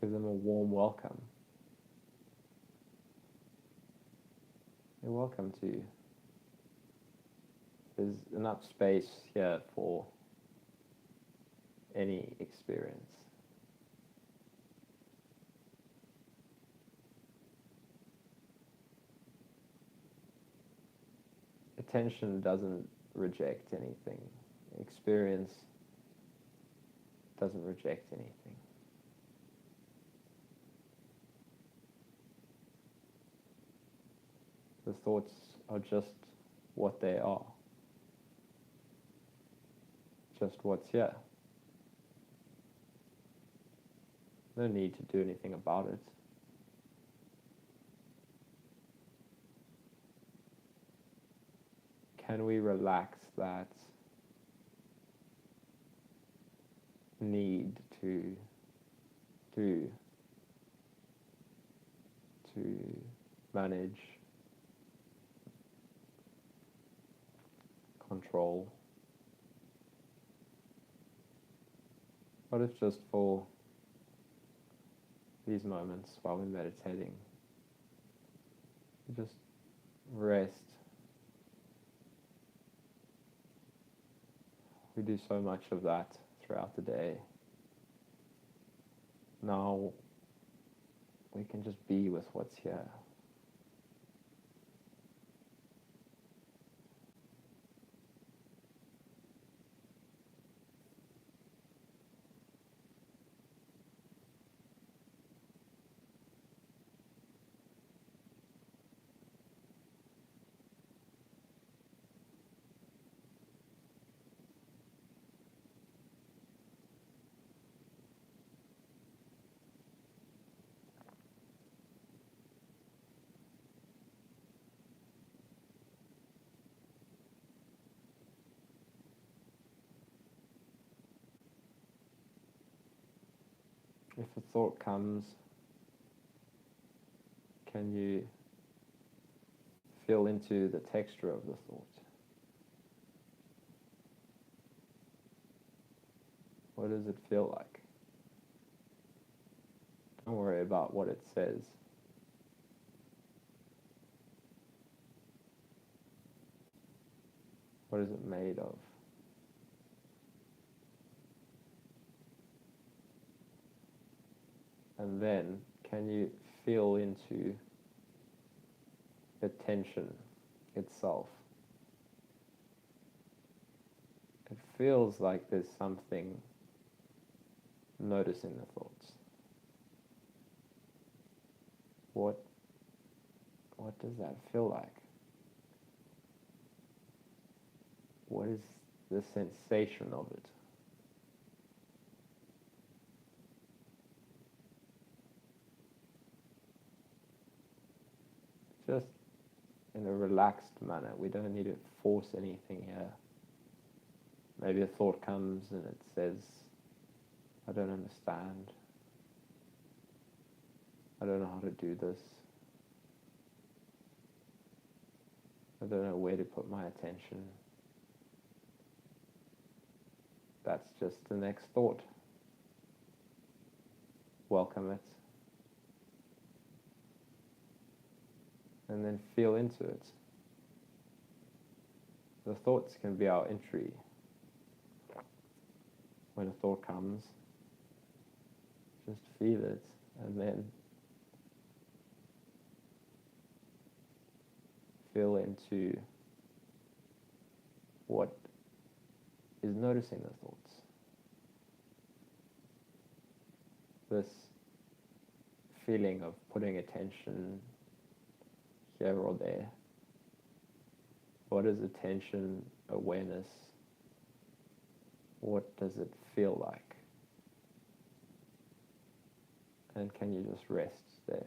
Give them a warm welcome. You're welcome to. There's enough space here for any experience. attention doesn't reject anything. Experience doesn't reject anything. The thoughts are just what they are, just what's here. No need to do anything about it. Can we relax that need to do, to manage, control? What if just for these moments while we're meditating, we just rest? We do so much of that throughout the day. Now we can just be with what's here. If a thought comes, can you feel into the texture of the thought? What does it feel like? Don't worry about what it says. What is it made of? And then, can you feel into the tension itself? It feels like there's something noticing the thoughts. What does that feel like? What is the sensation of it? Just in a relaxed manner. We don't need to force anything here. Maybe a thought comes and it says, I don't understand. I don't know how to do this. I don't know where to put my attention. That's just the next thought. Welcome it. And then feel into it. The thoughts can be our entry. When a thought comes, just feel it, and then feel into what is noticing the thoughts. This feeling of putting attention here or there. What is attention, awareness? What does it feel like? And can you just rest there?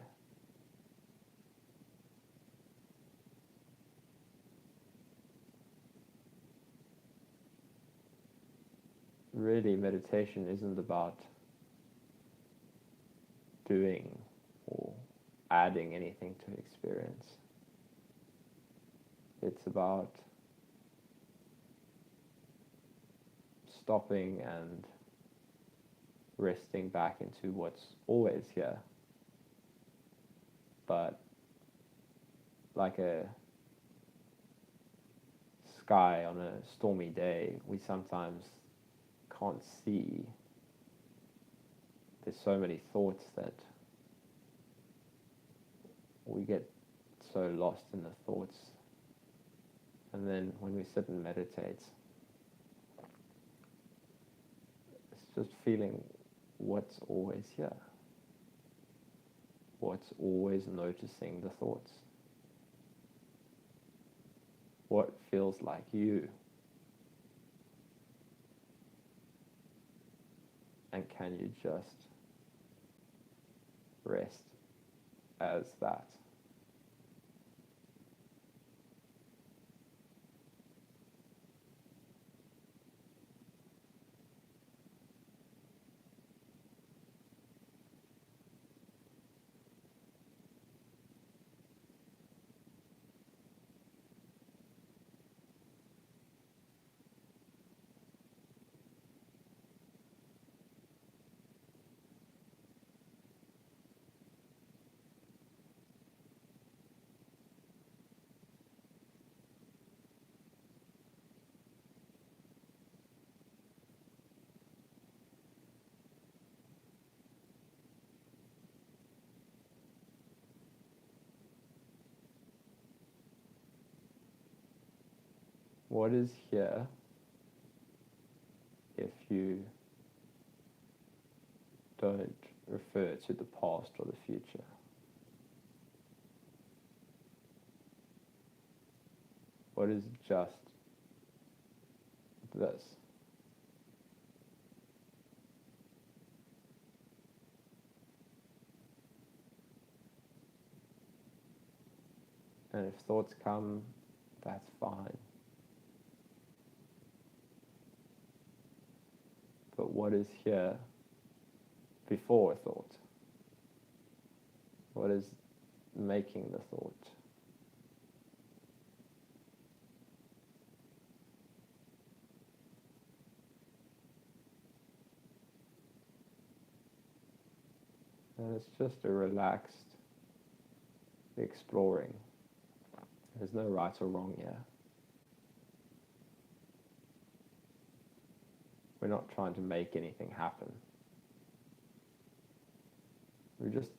Really, meditation isn't about doing or adding anything to experience. It's about stopping and resting back into what's always here. But like a sky on a stormy day, we sometimes can't see. There's so many thoughts that we get so lost in the thoughts, And then when we sit and meditate, it's just feeling what's always here, what's always noticing the thoughts, what feels like you, and can you just rest as that? What is here if you don't refer to the past or the future? What is just this? And if thoughts come, that's fine. But what is here before a thought? What is making the thought? And it's just a relaxed exploring. There's no right or wrong here. We're not trying to make anything happen. We're just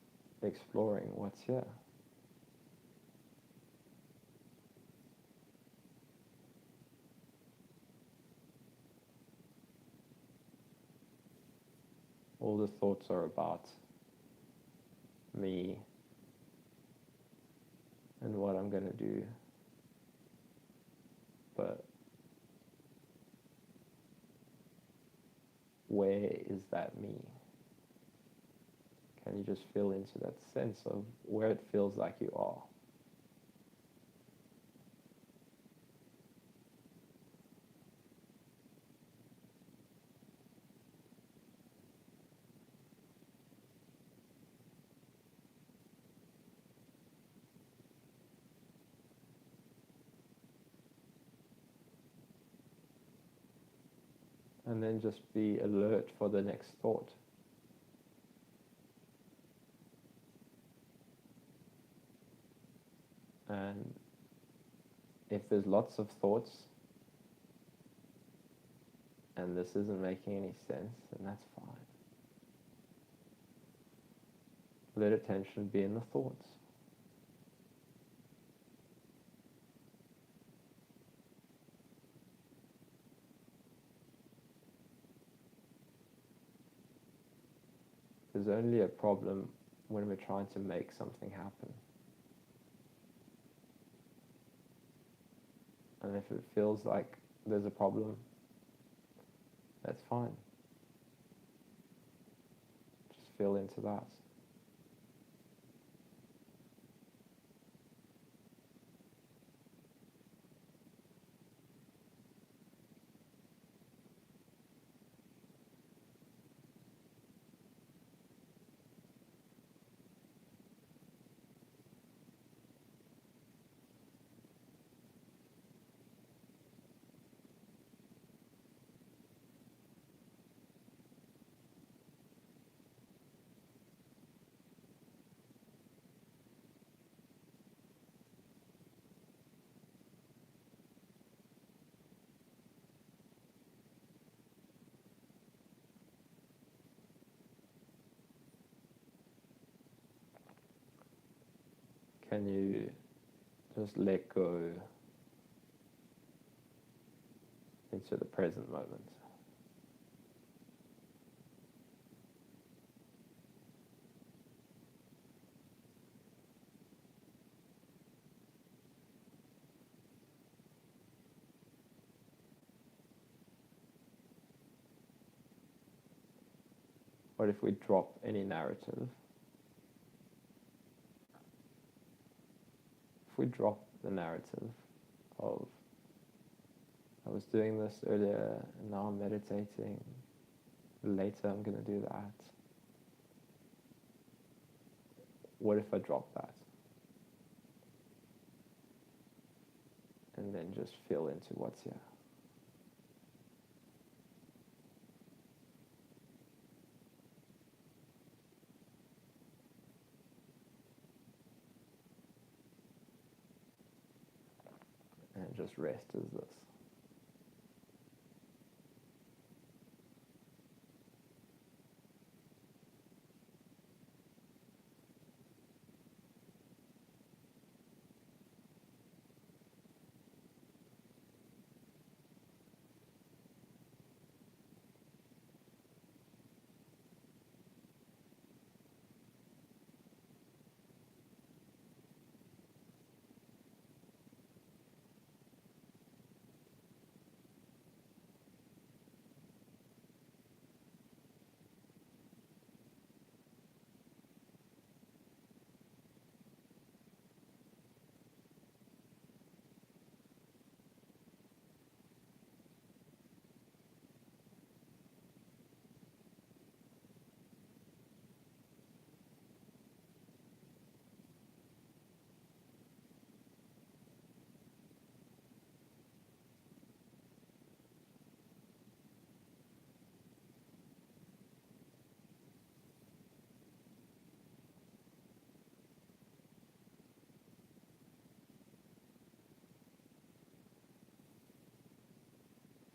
exploring what's here. All the thoughts are about me and what I'm going to do. But where is that me? Can you just feel into that sense of where it feels like you are? And then just be alert for the next thought. And if there's lots of thoughts and this isn't making any sense, then that's fine. Let attention be in the thoughts. There's only a problem when we're trying to make something happen. And if it feels like there's a problem, that's fine. Just feel into that. Can you just let go into the present moment. What if we drop any narrative? If we drop the narrative of, I was doing this earlier and now I'm meditating, later I'm going to do that. What if I drop that? And then just feel into what's here. And just rest as this.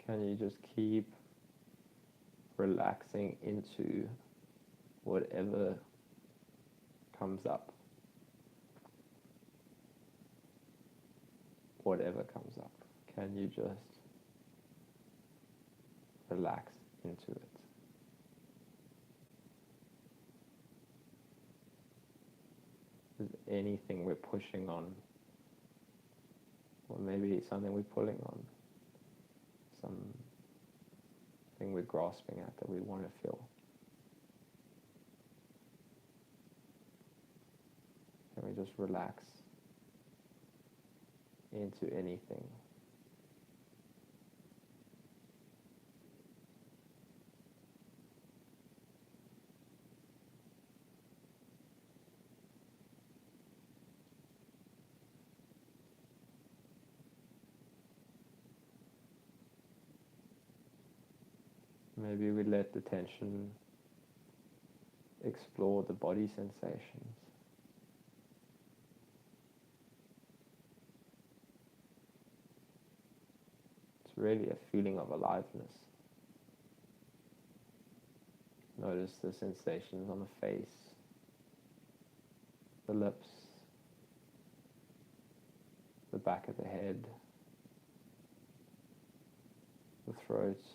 Can you just keep relaxing into whatever comes up? Whatever comes up. Can you just relax into it? Is anything we're pushing on, or maybe something we're pulling on, something we're grasping at that we want to feel? Can we just relax into anything? Maybe we let the tension explore the body sensations. It's really a feeling of aliveness. Notice the sensations on the face, the lips, the back of the head, the throat,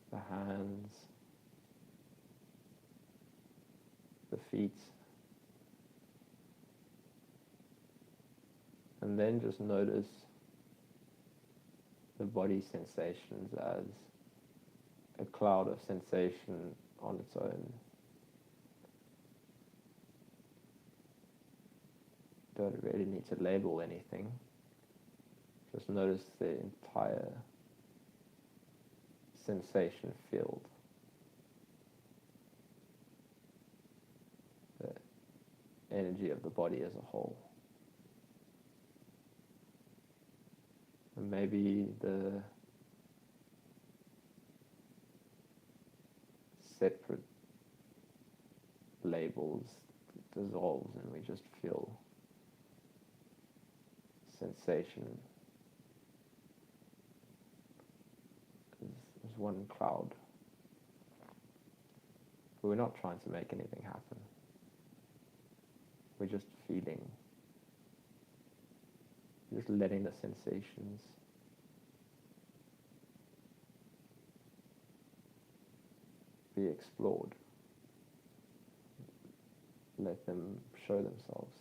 the hands, the feet, and then just notice the body sensations as a cloud of sensation on its own. Don't really need to label anything. Just notice the entire sensation field. The energy of the body as a whole. And maybe the separate labels dissolves and we just feel sensation as one cloud. But we're not trying to make anything happen. We're just feeling Just letting the sensations be explored. Let them show themselves.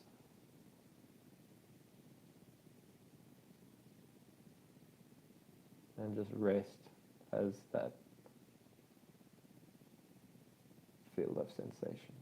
And just rest as that field of sensation.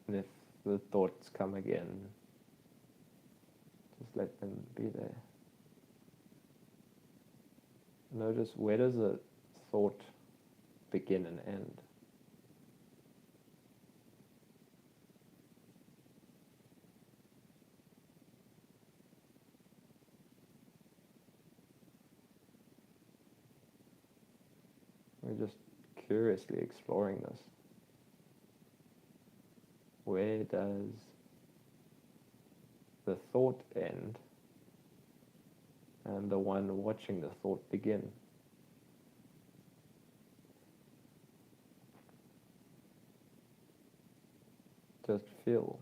And if the thoughts come again, just let them be there. Notice, where does a thought begin and end? We're just curiously exploring this. Where does the thought end and the one watching the thought begin? Just feel.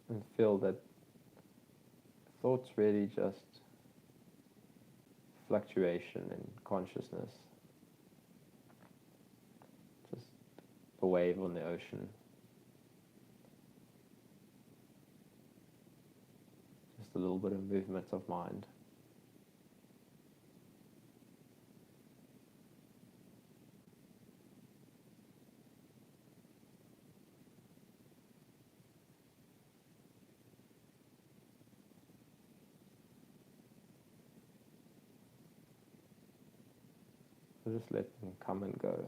And feel that thoughts really just fluctuation in consciousness, just a wave on the ocean, just a little bit of movement of mind. So just let them come and go.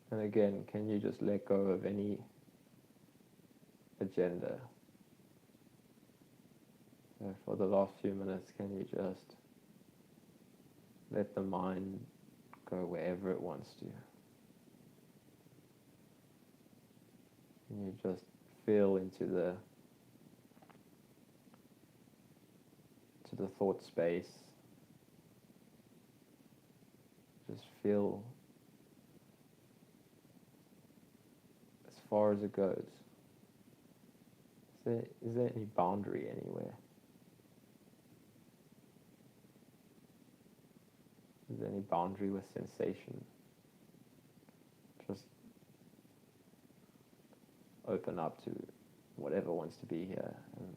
And again, can you just let go of any agenda? So for the last few minutes, can you just let the mind go wherever it wants to? Can you just feel into the thought space? Just feel as far as it goes. Is there any boundary anywhere? Is there any boundary with sensation? Just open up to whatever wants to be here, and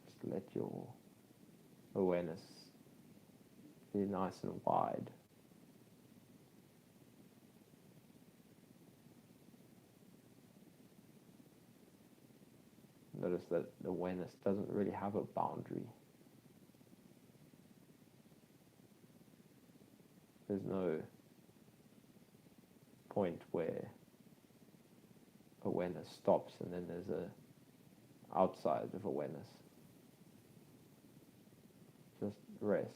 just let your awareness be nice and wide. Notice that awareness doesn't really have a boundary. There's no point where awareness stops and then there's a outside of awareness. Just rest.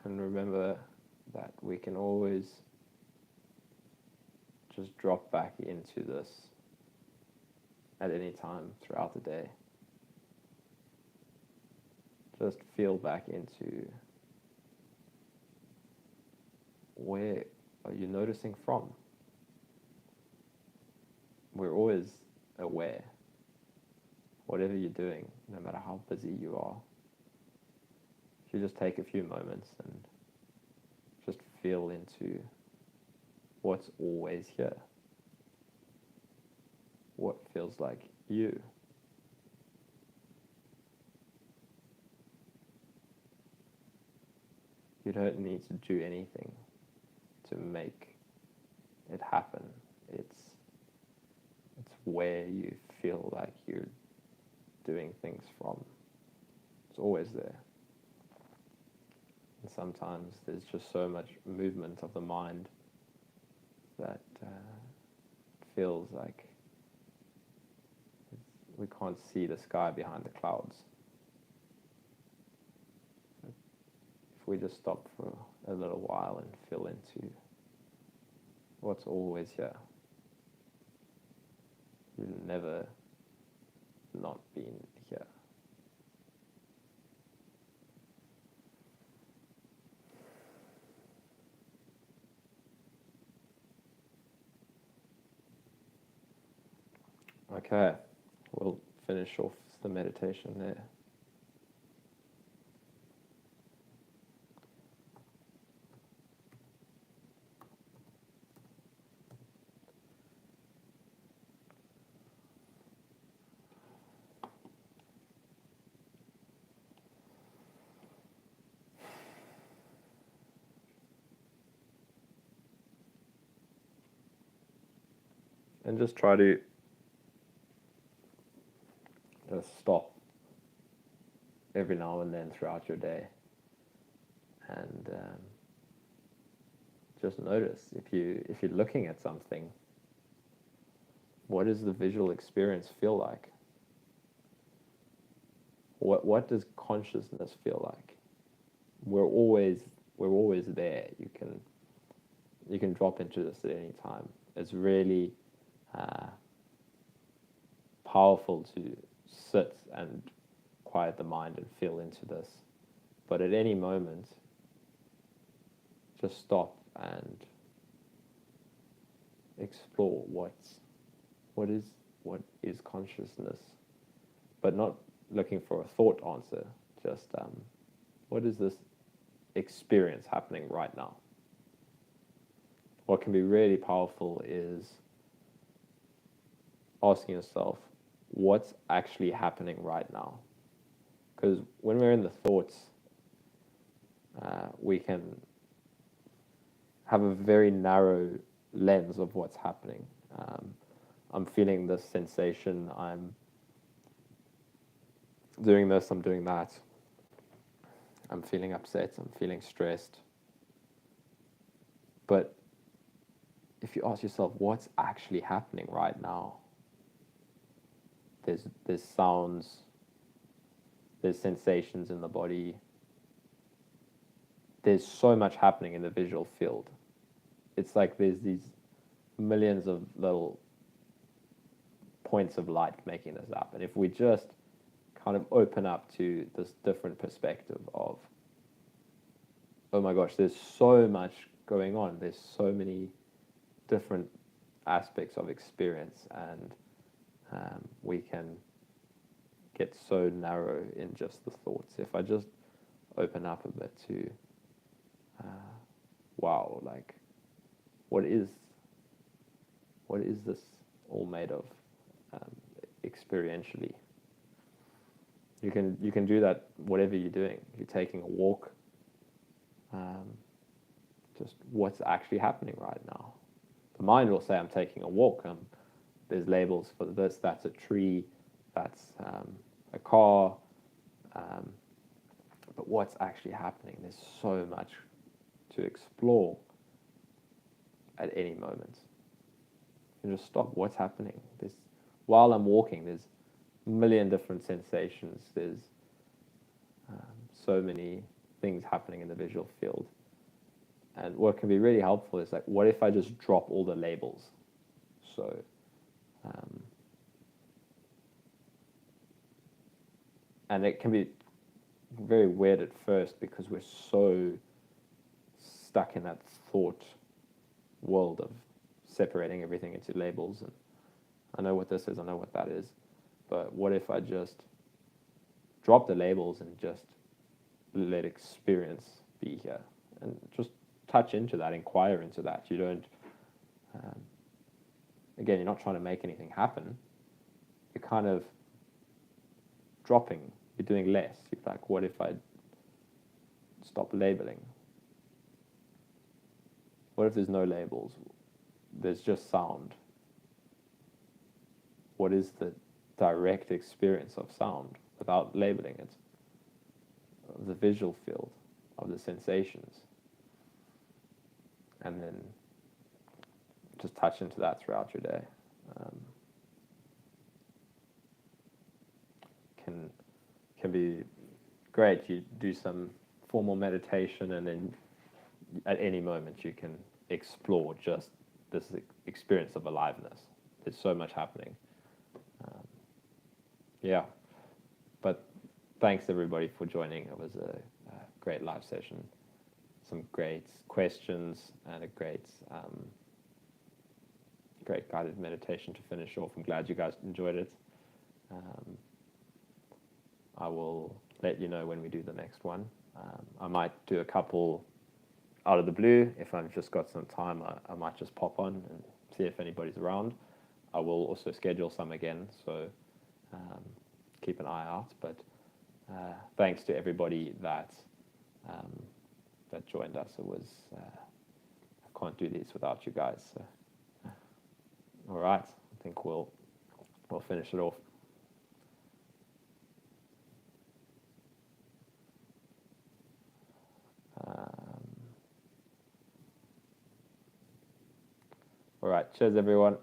And remember that we can always just drop back into this at any time throughout the day. Just feel back into where are you noticing from. We're always aware, whatever you're doing, no matter how busy you are. If you just take a few moments and just feel into what's always here, what feels like you. You don't need to do anything to make it happen. It's where you feel like you're doing things from. It's always there. And sometimes there's just so much movement of the mind that it feels like we can't see the sky behind the clouds. If we just stop for a little while and feel into what's always here, you've never not been here. Okay, we'll finish off the meditation there. And just try to stop every now and then throughout your day, and just notice if you're looking at something, what does the visual experience feel like? What does consciousness feel like? We're always there. You can drop into this at any time. It's really powerful to sit and quiet the mind and feel into this. But at any moment, just stop and explore what is consciousness, but not looking for a thought answer. Just what is this experience happening right now? What can be really powerful is asking yourself, what's actually happening right now? Because when we're in the thoughts, we can have a very narrow lens of what's happening. I'm feeling this sensation, I'm doing this, I'm doing that. I'm feeling upset, I'm feeling stressed. But if you ask yourself, what's actually happening right now? There's sounds, there's sensations in the body. There's so much happening in the visual field. It's like there's these millions of little points of light making this up. And if we just kind of open up to this different perspective of, oh my gosh, there's so much going on. There's so many different aspects of experience, and we can get so narrow in just the thoughts. If I just open up a bit to, wow, like, what is this all made of, experientially? You can do that whatever you're doing. You're taking a walk. Just what's actually happening right now. The mind will say, I'm taking a walk. There's labels for this. That's a tree. That's a car. But what's actually happening? There's so much to explore at any moment. You just stop. What's happening? While I'm walking, there's a million different sensations. There's so many things happening in the visual field. And what can be really helpful is like, what if I just drop all the labels? So, and it can be very weird at first because we're so stuck in that thought world of separating everything into labels. And I know what this is, I know what that is. But what if I just drop the labels and just let experience be here? And just touch into that, inquire into that. You don't, again, you're not trying to make anything happen. You're kind of dropping, you're doing less. You're like, what if I stop labeling? What if there's no labels? There's just sound. What is the direct experience of sound without labeling it? The visual field of the sensations. And then just touch into that throughout your day. Can be great. You do some formal meditation, and then at any moment you can explore just this experience of aliveness. There's so much happening. Yeah. But thanks everybody for joining. It was a great live session. Some great questions and a great guided meditation to finish off. I'm glad you guys enjoyed it. I will let you know when we do the next one. I might do a couple out of the blue. If I've just got some time, I might just pop on and see if anybody's around. I will also schedule some again, so keep an eye out. But thanks to everybody that joined us. It was I can't do these without you guys. So. All right, I think we'll finish it off. All right, cheers everyone.